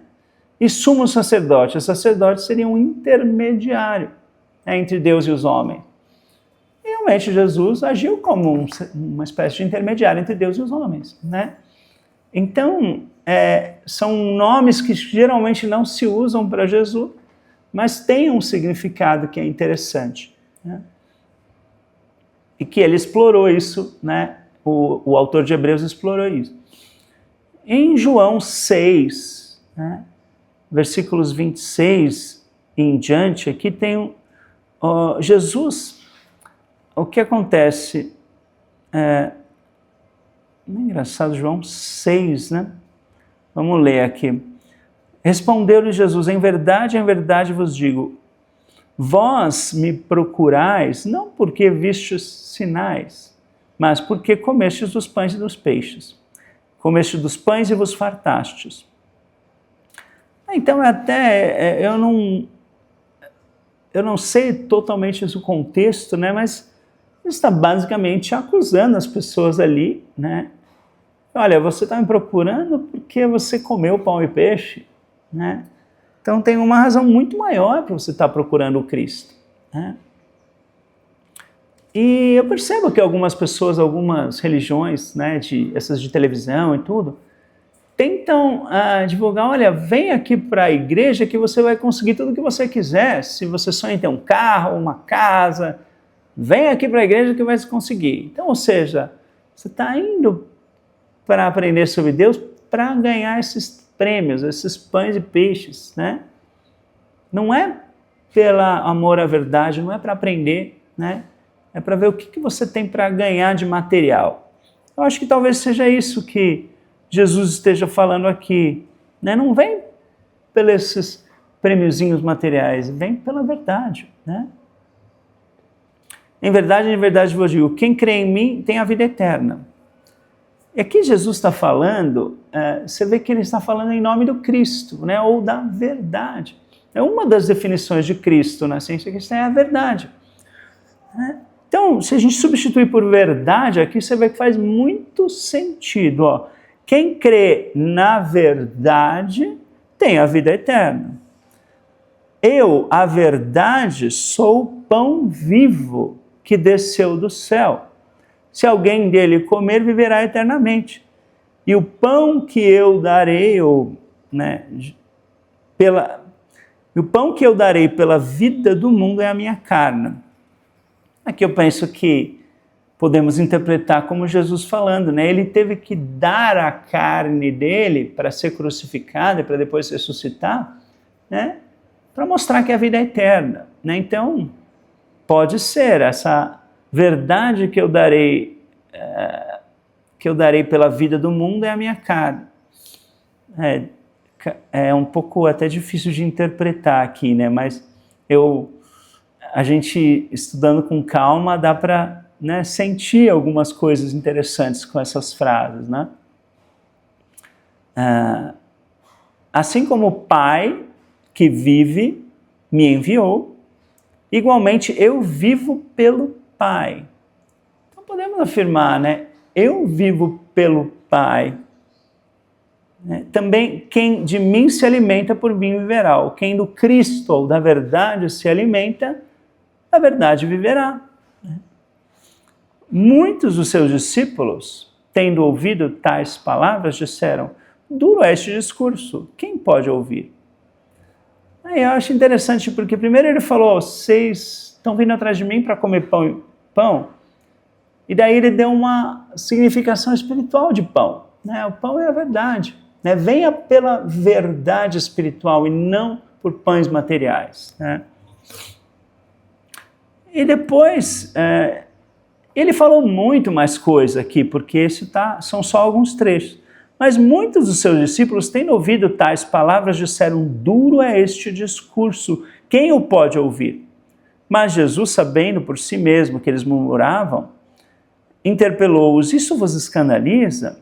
E sumo sacerdote. O sacerdote seria um intermediário, né, entre Deus e os homens. E realmente, Jesus agiu como uma espécie de intermediário entre Deus e os homens, né? Então, são nomes que geralmente não se usam para Jesus, mas têm um significado que é interessante, né? E que ele explorou isso, né? O autor de Hebreus explorou isso. Em João 6, né, versículos 26 em diante, aqui tem Jesus. O que acontece? É engraçado, João 6, né? Vamos ler aqui. Respondeu-lhe Jesus, em verdade vos digo, vós me procurais não porque vistes sinais, mas porque comestes dos pães e dos peixes. Comestes dos pães e vos fartastes. Então, eu não sei totalmente o contexto, né, mas ele está basicamente acusando as pessoas ali, né? Olha, você está me procurando porque você comeu pão e peixe, né? Então tem uma razão muito maior para você estar procurando o Cristo, né? E eu percebo que algumas pessoas, algumas religiões, né, essas de televisão e tudo, tentam divulgar, olha, vem aqui para a igreja que você vai conseguir tudo o que você quiser. Se você sonha em ter um carro, uma casa, vem aqui para a igreja que vai conseguir. Então, ou seja, você está indo para aprender sobre Deus para ganhar esses prêmios, esses pães e peixes, né? Não é pelo amor à verdade, não é para aprender, né? É para ver o que você tem para ganhar de material. Eu acho que talvez seja isso que Jesus esteja falando aqui, né? Não vem pelos esses prêmiozinhos materiais, vem pela verdade, né? Em verdade vos digo, quem crê em mim tem a vida eterna. E aqui Jesus está falando, você vê que ele está falando em nome do Cristo, né? Ou da verdade. É uma das definições de Cristo na ciência cristã, é a verdade, né? Então, se a gente substituir por verdade, aqui você vê que faz muito sentido. Ó. Quem crê na verdade tem a vida eterna. Eu, a verdade, sou o pão vivo que desceu do céu. Se alguém dele comer, viverá eternamente. E o pão que eu darei, o pão que eu darei pela vida do mundo é a minha carne. Aqui eu penso que podemos interpretar como Jesus falando, né? Ele teve que dar a carne dele para ser crucificado e para depois ressuscitar, né? Para mostrar que a vida é eterna, né? Então, pode ser essa verdade que eu darei pela vida do mundo é a minha carne. É um pouco até difícil de interpretar aqui, né? Mas a gente estudando com calma dá para, né, sentir algumas coisas interessantes com essas frases, né? Assim como o Pai que vive me enviou, igualmente eu vivo pelo Pai. Então podemos afirmar, né? Eu vivo pelo Pai. Também quem de mim se alimenta por mim viverá. Quem do Cristo ou da verdade se alimenta, da verdade viverá. Muitos dos seus discípulos, tendo ouvido tais palavras, disseram: duro é este discurso, quem pode ouvir? Aí eu acho interessante, porque primeiro ele falou: vocês estão vindo atrás de mim para comer pão, e daí ele deu uma significação espiritual de pão, né? O pão é a verdade, né? Venha pela verdade espiritual e não por pães materiais, né? E depois ele falou muito mais coisa aqui, porque são só alguns trechos. Mas muitos dos seus discípulos, tendo ouvido tais palavras, disseram: duro é este discurso, quem o pode ouvir? Mas Jesus, sabendo por si mesmo que eles murmuravam, interpelou-os: isso vos escandaliza?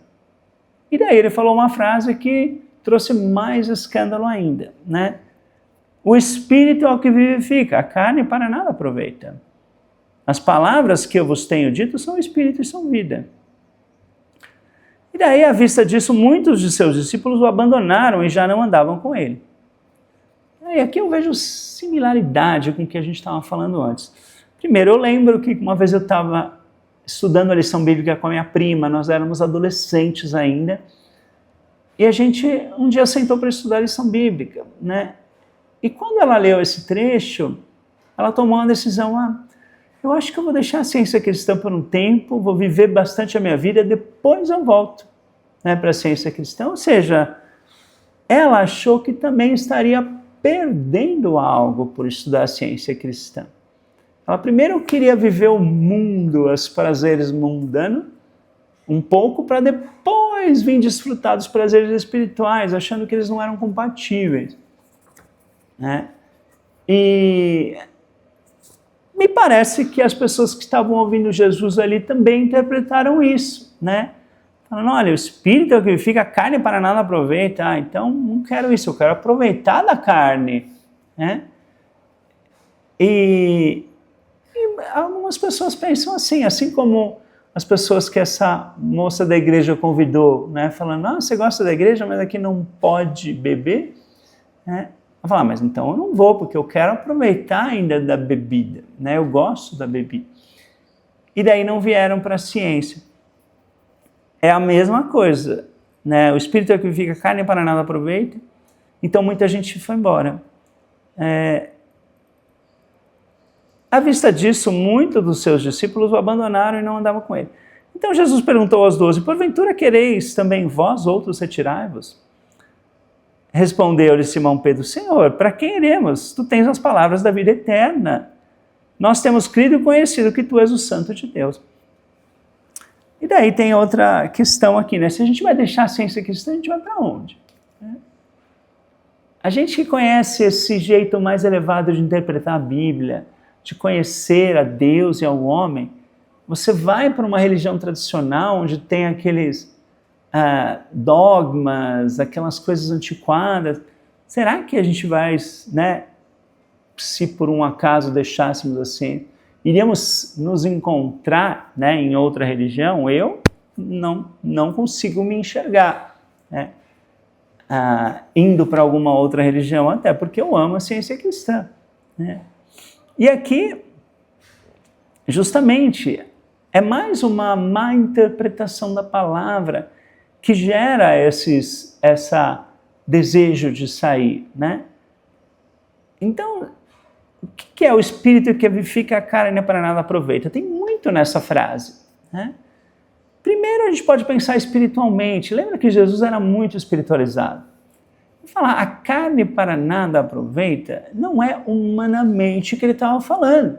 E daí ele falou uma frase que trouxe mais escândalo ainda, né? O Espírito é o que vivifica, a carne para nada aproveita. As palavras que eu vos tenho dito são Espírito e são vida. E daí, à vista disso, muitos de seus discípulos o abandonaram e já não andavam com ele. E aqui eu vejo similaridade com o que a gente estava falando antes. Primeiro, eu lembro que uma vez eu estava estudando a lição bíblica com a minha prima, nós éramos adolescentes ainda, e a gente um dia sentou para estudar a lição bíblica, né? E quando ela leu esse trecho, ela tomou uma decisão: eu acho que eu vou deixar a ciência cristã por um tempo, vou viver bastante a minha vida, depois eu volto, né, para a ciência cristã. Ou seja, ela achou que também estaria perdendo algo por estudar a ciência cristã. Ela primeiro queria viver o mundo, os prazeres mundanos, um pouco, para depois vir desfrutar dos prazeres espirituais, achando que eles não eram compatíveis, né? E me parece que as pessoas que estavam ouvindo Jesus ali também interpretaram isso, né? Falando: olha, o Espírito é o que vivifica, a carne para nada aproveita. Então não quero isso, eu quero aproveitar da carne, né? E algumas pessoas pensam assim como as pessoas que essa moça da igreja convidou, né? Falando: você gosta da igreja, mas aqui não pode beber, né? Ela fala: mas então eu não vou, porque eu quero aproveitar ainda da bebida, né? Eu gosto da bebida. E daí não vieram para a ciência. É a mesma coisa, né? O Espírito é o que vivifica, a carne para nada aproveita. Então muita gente foi embora. À vista disso, muitos dos seus discípulos o abandonaram e não andavam com ele. Então Jesus perguntou aos 12: porventura quereis também vós outros retirai-vos? Respondeu-lhe Simão Pedro: Senhor, para quem iremos? Tu tens as palavras da vida eterna. Nós temos crido e conhecido que tu és o Santo de Deus. E daí tem outra questão aqui, né? Se a gente vai deixar a ciência cristã, a gente vai para onde? A gente que conhece esse jeito mais elevado de interpretar a Bíblia, de conhecer a Deus e ao homem, você vai para uma religião tradicional onde tem aqueles dogmas, aquelas coisas antiquadas. Será que a gente vai, né, se por um acaso deixássemos assim, iríamos nos encontrar, né, em outra religião? Eu não consigo me enxergar, né, indo para alguma outra religião, até porque eu amo a ciência cristã, né? E aqui, justamente, é mais uma má interpretação da palavra que gera esse desejo de sair, né? Então, o que é o Espírito que vivifica, a carne para nada aproveita? Tem muito nessa frase, né? Primeiro a gente pode pensar espiritualmente. Lembra que Jesus era muito espiritualizado? Falar a carne para nada aproveita, não é humanamente que ele estava falando.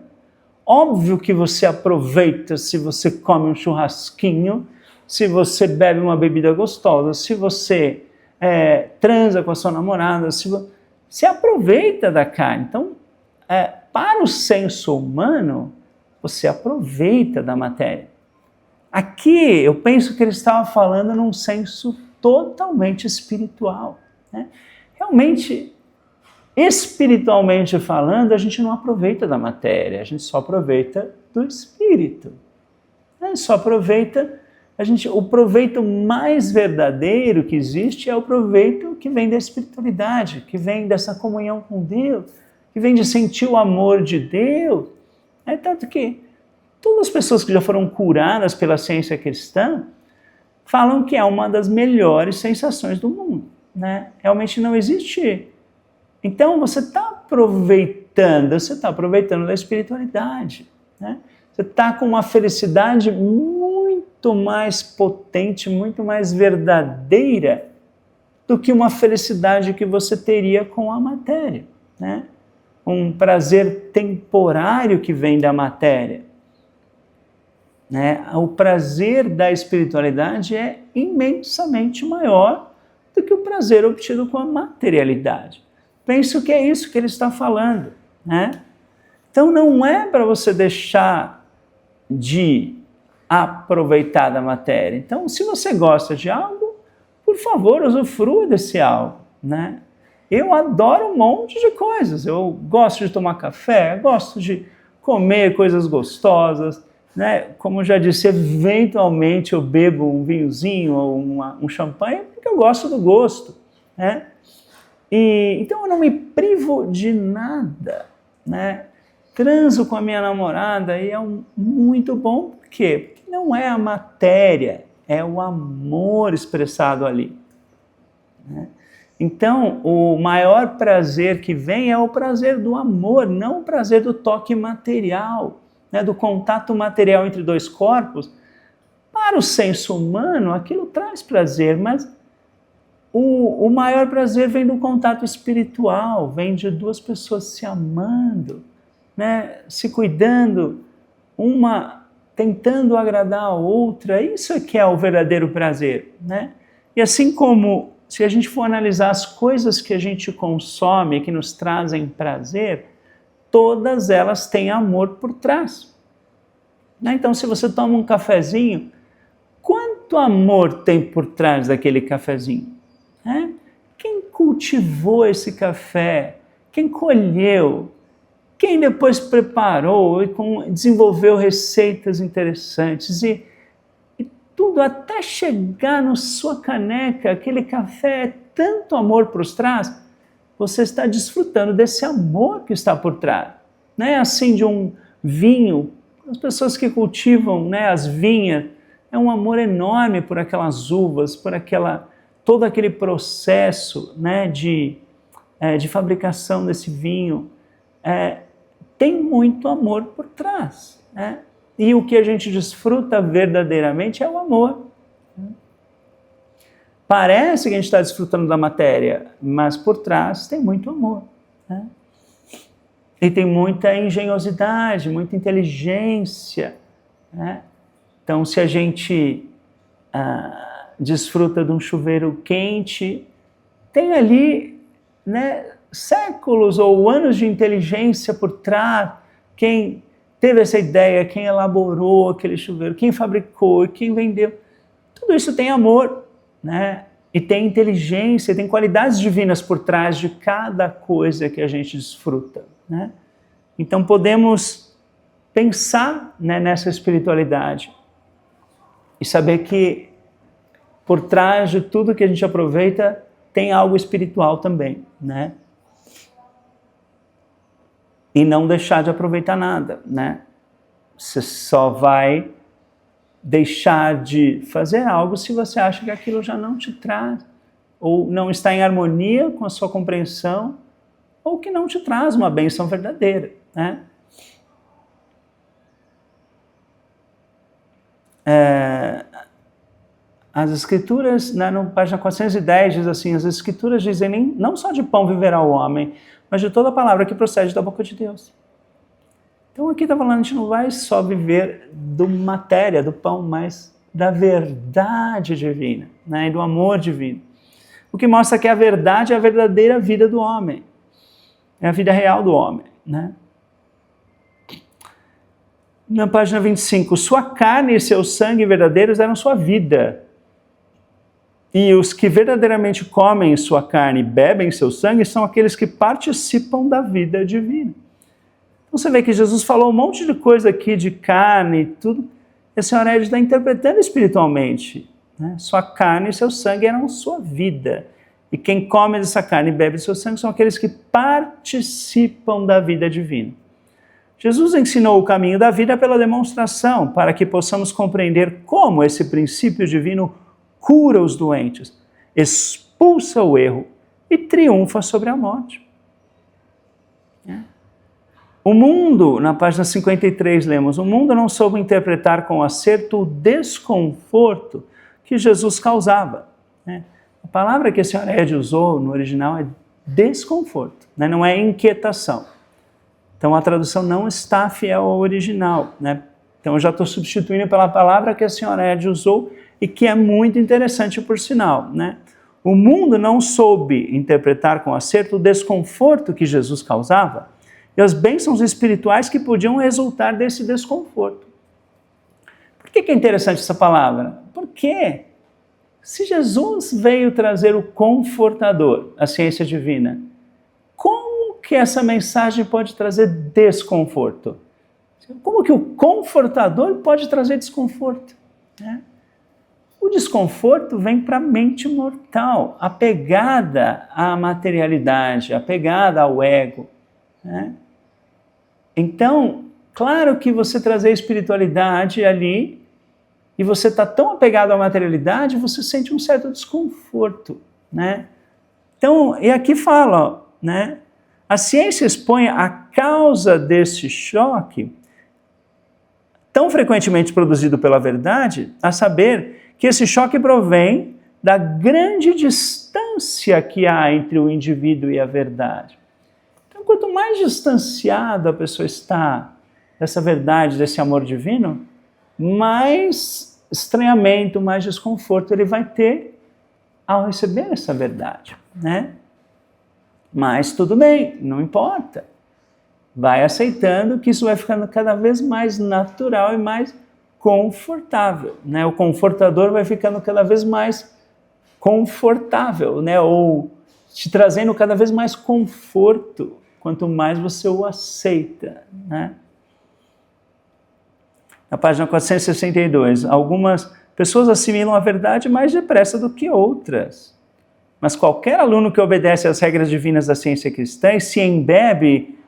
Óbvio que você aproveita se você come um churrasquinho, se você bebe uma bebida gostosa, se você transa com a sua namorada, se aproveita da carne. Então, para o senso humano, você aproveita da matéria. Aqui eu penso que ele estava falando num senso totalmente espiritual, né? Realmente, espiritualmente falando, a gente não aproveita da matéria, a gente só aproveita do espírito. A gente só aproveita, o proveito mais verdadeiro que existe é o proveito que vem da espiritualidade, que vem dessa comunhão com Deus, que vem de sentir o amor de Deus. Tanto que todas as pessoas que já foram curadas pela ciência cristã falam que é uma das melhores sensações do mundo, né? Realmente não existe. Então você está aproveitando da espiritualidade, né? Você está com uma felicidade muito mais potente, muito mais verdadeira do que uma felicidade que você teria com a matéria, né? Um prazer temporário que vem da matéria. O prazer da espiritualidade é imensamente maior do que o prazer obtido com a materialidade. Penso que é isso que ele está falando, né? Então não é para você deixar de aproveitar da matéria. Então, se você gosta de algo, por favor, usufrua desse algo, né? Eu adoro um monte de coisas. Eu gosto de tomar café, gosto de comer coisas gostosas, né? Como eu já disse, eventualmente eu bebo um vinhozinho ou um champanhe porque eu gosto do gosto, né? Então eu não me privo de nada, né? Transo com a minha namorada e é muito bom, por quê? Porque não é a matéria, é o amor expressado ali, né? Então, o maior prazer que vem é o prazer do amor, não o prazer do toque material, né, do contato material entre dois corpos. Para o senso humano, aquilo traz prazer, mas o maior prazer vem do contato espiritual, vem de duas pessoas se amando, né, se cuidando, uma tentando agradar a outra. Isso é que é o verdadeiro prazer, né? E assim como, se a gente for analisar as coisas que a gente consome, que nos trazem prazer, todas elas têm amor por trás. Então, se você toma um cafezinho, quanto amor tem por trás daquele cafezinho? Quem cultivou esse café? Quem colheu? Quem depois preparou e desenvolveu receitas interessantes? E tudo até chegar na sua caneca, aquele café é tanto amor por trás, você está desfrutando desse amor que está por trás. Não é assim de um vinho, as pessoas que cultivam, né, as vinhas, é um amor enorme por aquelas uvas, por todo aquele processo, né, de fabricação desse vinho. Tem muito amor por trás, né? E o que a gente desfruta verdadeiramente é o amor. Parece que a gente está desfrutando da matéria, mas por trás tem muito amor, né? E tem muita engenhosidade, muita inteligência, né? Então, se a gente desfruta de um chuveiro quente, tem ali, né, séculos ou anos de inteligência por trás. Quem teve essa ideia, quem elaborou aquele chuveiro, quem fabricou, quem vendeu, tudo isso tem amor, né? E tem inteligência, tem qualidades divinas por trás de cada coisa que a gente desfruta, né? Então podemos pensar, né, nessa espiritualidade e saber que por trás de tudo que a gente aproveita tem algo espiritual também, né? E não deixar de aproveitar nada, né? Você só vai deixar de fazer algo se você acha que aquilo já não te traz, ou não está em harmonia com a sua compreensão, ou que não te traz uma bênção verdadeira, né? as Escrituras, né, na página 410, diz assim, as Escrituras dizem não só de pão viverá o homem, mas de toda palavra que procede da boca de Deus. Então aqui está falando, a gente não vai só viver do matéria, do pão, mas da verdade divina, né, e do amor divino. O que mostra que a verdade é a verdadeira vida do homem, é a vida real do homem, né? Na página 25, sua carne e seu sangue verdadeiros eram sua vida. E os que verdadeiramente comem sua carne e bebem seu sangue são aqueles que participam da vida divina. Então você vê que Jesus falou um monte de coisa aqui de carne e tudo. E a senhora Edith está interpretando espiritualmente, né? Sua carne e seu sangue eram sua vida. E quem come dessa carne e bebe seu sangue são aqueles que participam da vida divina. Jesus ensinou o caminho da vida pela demonstração, para que possamos compreender como esse princípio divino cura os doentes, expulsa o erro e triunfa sobre a morte. O mundo, na página 53 lemos, o mundo não soube interpretar com acerto o desconforto que Jesus causava. A palavra que a senhora Ed usou no original é desconforto, não é inquietação. Então a tradução não está fiel ao original, né? Então eu já estou substituindo pela palavra que a senhora Ed usou e que é muito interessante por sinal, né? O mundo não soube interpretar com acerto o desconforto que Jesus causava e as bênçãos espirituais que podiam resultar desse desconforto. Por que é interessante essa palavra? Porque se Jesus veio trazer o confortador, a ciência divina, como que essa mensagem pode trazer desconforto? Como que o confortador pode trazer desconforto? O desconforto vem para a mente mortal, apegada à materialidade, apegada ao ego. Então, claro que você trazer espiritualidade ali, e você está tão apegado à materialidade, você sente um certo desconforto, né? Então, e aqui fala, né? A ciência expõe a causa desse choque, tão frequentemente produzido pela verdade, a saber que esse choque provém da grande distância que há entre o indivíduo e a verdade. Então, quanto mais distanciado a pessoa está dessa verdade, desse amor divino, mais estranhamento, mais desconforto ele vai ter ao receber essa verdade, né? Mas tudo bem, não importa. Vai aceitando que isso vai ficando cada vez mais natural e mais confortável, né? O confortador vai ficando cada vez mais confortável, né? Ou te trazendo cada vez mais conforto, quanto mais você o aceita, né? Na página 462, algumas pessoas assimilam a verdade mais depressa do que outras. Mas qualquer aluno que obedece às regras divinas da ciência cristã e se embebe,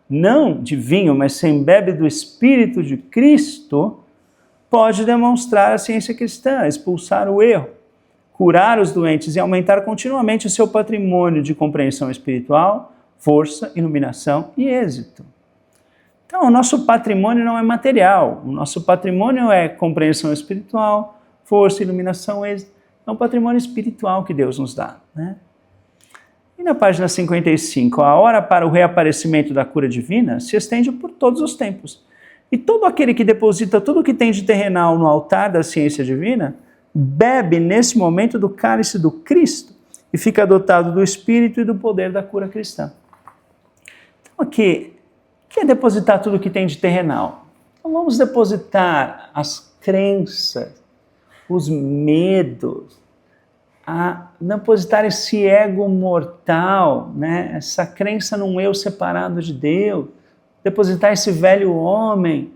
não de vinho, mas se embebe do Espírito de Cristo, pode demonstrar a ciência cristã, expulsar o erro, curar os doentes e aumentar continuamente o seu patrimônio de compreensão espiritual, força, iluminação e êxito. Então, o nosso patrimônio não é material, o nosso patrimônio é compreensão espiritual, força, iluminação, êxito. É um patrimônio espiritual que Deus nos dá, né? E na página 55, a hora para o reaparecimento da cura divina se estende por todos os tempos. E todo aquele que deposita tudo o que tem de terrenal no altar da ciência divina, bebe nesse momento do cálice do Cristo e fica dotado do Espírito e do poder da cura cristã. Então aqui, o que é depositar tudo o que tem de terrenal? Então vamos depositar as crenças, os medos, a depositar esse ego mortal, né? Essa crença num eu separado de Deus, depositar esse velho homem,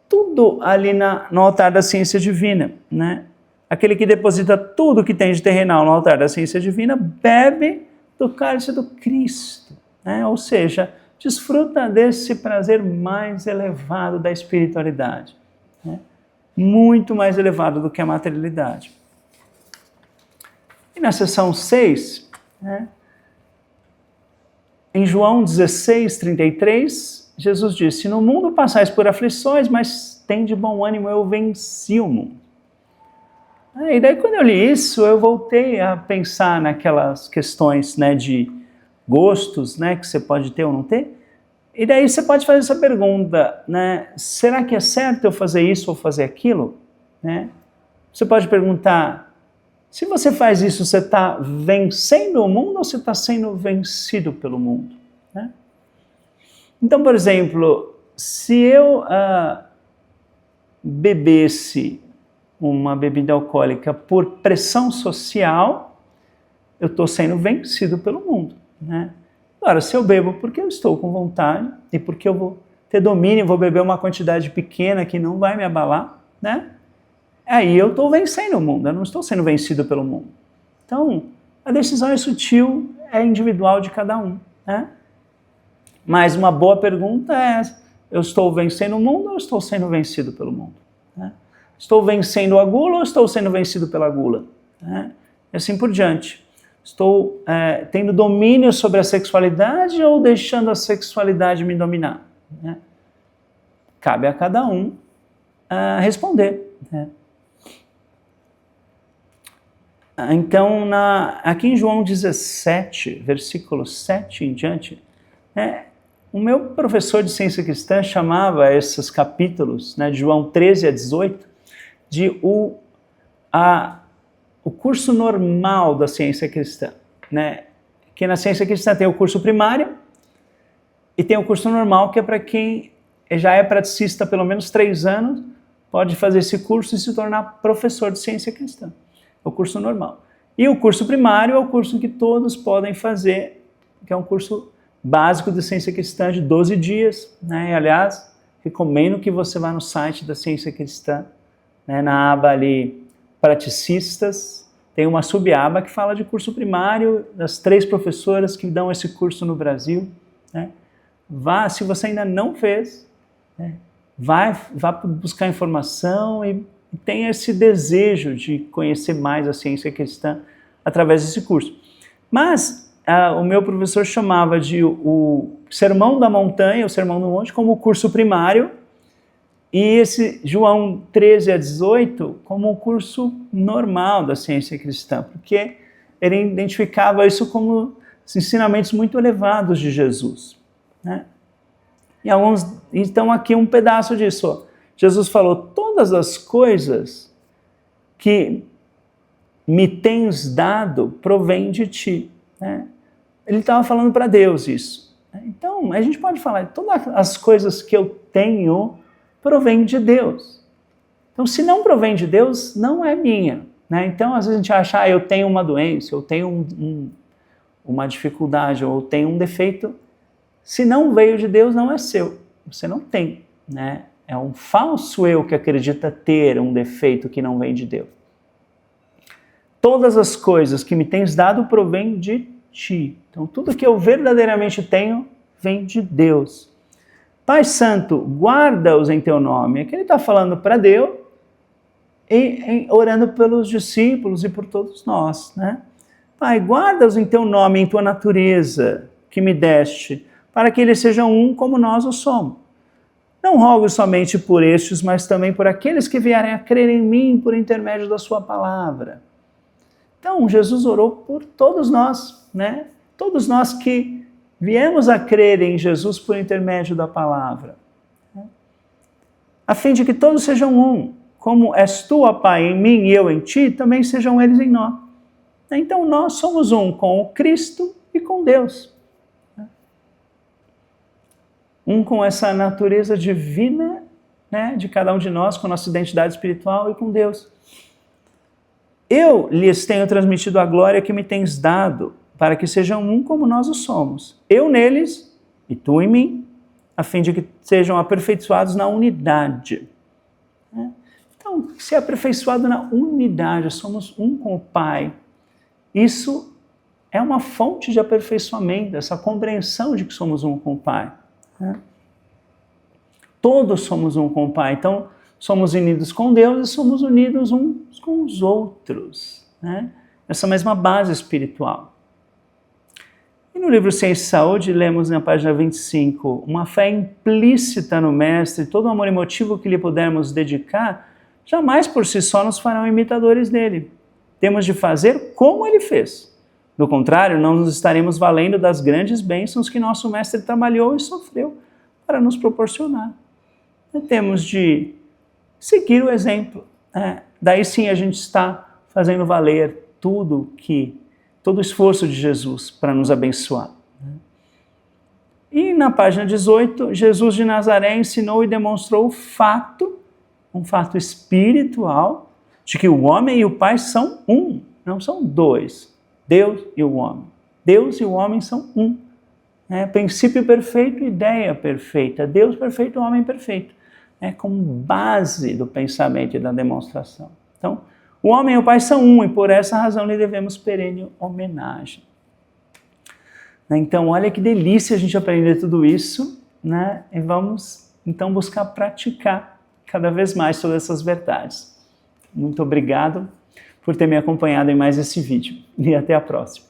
tudo ali no altar da ciência divina, né? Aquele que deposita tudo que tem de terrenal no altar da ciência divina, bebe do cálice do Cristo, né? Ou seja, desfruta desse prazer mais elevado da espiritualidade, né? Muito mais elevado do que a materialidade. E na seção 6, né, em João 16, 33, Jesus disse, no mundo passais por aflições, mas tem de bom ânimo, eu venci o mundo. E daí quando eu li isso, eu voltei a pensar naquelas questões, né, de gostos, né, que você pode ter ou não ter. E daí você pode fazer essa pergunta, né, será que é certo eu fazer isso ou fazer aquilo? Né? Você pode perguntar, se você faz isso, você está vencendo o mundo ou você está sendo vencido pelo mundo? Né? Então, por exemplo, se eu bebesse uma bebida alcoólica por pressão social, eu estou sendo vencido pelo mundo. Né? Agora, se eu bebo porque eu estou com vontade e porque eu vou ter domínio, vou beber uma quantidade pequena que não vai me abalar, né? Aí eu estou vencendo o mundo, eu não estou sendo vencido pelo mundo. Então, a decisão é sutil, é individual de cada um. Né? Mas uma boa pergunta é, eu estou vencendo o mundo ou estou sendo vencido pelo mundo? Né? Estou vencendo a gula ou estou sendo vencido pela gula? Né? E assim por diante. Estou tendo domínio sobre a sexualidade ou deixando a sexualidade me dominar? Né? Cabe a cada um responder. Né? Então, aqui em João 17, versículo 7 em diante, o meu professor de ciência cristã chamava esses capítulos, né, de João 13 a 18, de o curso normal da ciência cristã. Né? Que na ciência cristã tem o curso primário e tem o curso normal, que é para quem já é praticista há pelo menos 3 anos, pode fazer esse curso e se tornar professor de ciência cristã. É o curso normal. E o curso primário é o curso que todos podem fazer, que é um curso básico de ciência cristã de 12 dias. Né? E, aliás, recomendo que você vá no site da ciência cristã, né? Na aba ali, praticistas, tem uma subaba que fala de curso primário, das 3 professoras que dão esse curso no Brasil. Né? Vá, se você ainda não fez, né? Vá buscar informação e tenha esse desejo de conhecer mais a ciência cristã através desse curso. Mas o meu professor chamava de o Sermão da Montanha, o Sermão do Monte, como o curso primário, e esse João 13 a 18 como o curso normal da ciência cristã, porque ele identificava isso como ensinamentos muito elevados de Jesus. Né? Então aqui um pedaço disso. Ó. Jesus falou, todas as coisas que me tens dado provém de ti. Né? Ele estava falando para Deus isso. Então, a gente pode falar, todas as coisas que eu tenho provém de Deus. Então, se não provém de Deus, não é minha. Né? Então, às vezes a gente acha, eu tenho uma doença, eu tenho uma dificuldade, ou eu tenho um defeito. Se não veio de Deus, não é seu. Você não tem. Né? É um falso eu que acredita ter um defeito que não vem de Deus. Todas as coisas que me tens dado provém de ti. Então, tudo que eu verdadeiramente tenho vem de Deus. Pai Santo, guarda-os em teu nome. Aqui ele está falando para Deus e orando pelos discípulos e por todos nós. Né? Pai, guarda-os em teu nome, em tua natureza que me deste, para que eles sejam um como nós o somos. Não rogo somente por estes, mas também por aqueles que vierem a crer em mim por intermédio da sua palavra. Então, Jesus orou por todos nós, né? Todos nós que viemos a crer em Jesus por intermédio da palavra. Né? A fim de que todos sejam um, como és tu, ó Pai, em mim e eu em ti, também sejam eles em nós. Então, nós somos um com o Cristo e com Deus. Um com essa natureza divina, né, de cada um de nós, com a nossa identidade espiritual e com Deus. Eu lhes tenho transmitido a glória que me tens dado, para que sejam um como nós o somos. Eu neles e tu em mim, a fim de que sejam aperfeiçoados na unidade. Então, ser aperfeiçoado na unidade, somos um com o Pai. Isso é uma fonte de aperfeiçoamento, essa compreensão de que somos um com o Pai. Todos somos um com o Pai, então somos unidos com Deus e somos unidos uns com os outros, né? Essa mesma base espiritual. E no livro Ciência e Saúde, lemos na página 25, uma fé implícita no Mestre, todo o amor emotivo que lhe pudermos dedicar, jamais por si só nos farão imitadores dele. Temos de fazer como ele fez. Do contrário, não nos estaremos valendo das grandes bênçãos que nosso Mestre trabalhou e sofreu para nos proporcionar. E temos de seguir o exemplo. Daí sim a gente está fazendo valer todo o esforço de Jesus para nos abençoar. E na página 18, Jesus de Nazaré ensinou e demonstrou um fato espiritual, de que o homem e o Pai são um, não são dois. Deus e o homem. Deus e o homem são um. Princípio perfeito, ideia perfeita. Deus perfeito, homem perfeito. Como base do pensamento e da demonstração. Então, o homem e o Pai são um, e por essa razão lhe devemos perene homenagem. Então, olha que delícia a gente aprender tudo isso, né? E vamos, então, buscar praticar cada vez mais todas essas verdades. Muito obrigado por ter me acompanhado em mais esse vídeo, e até a próxima.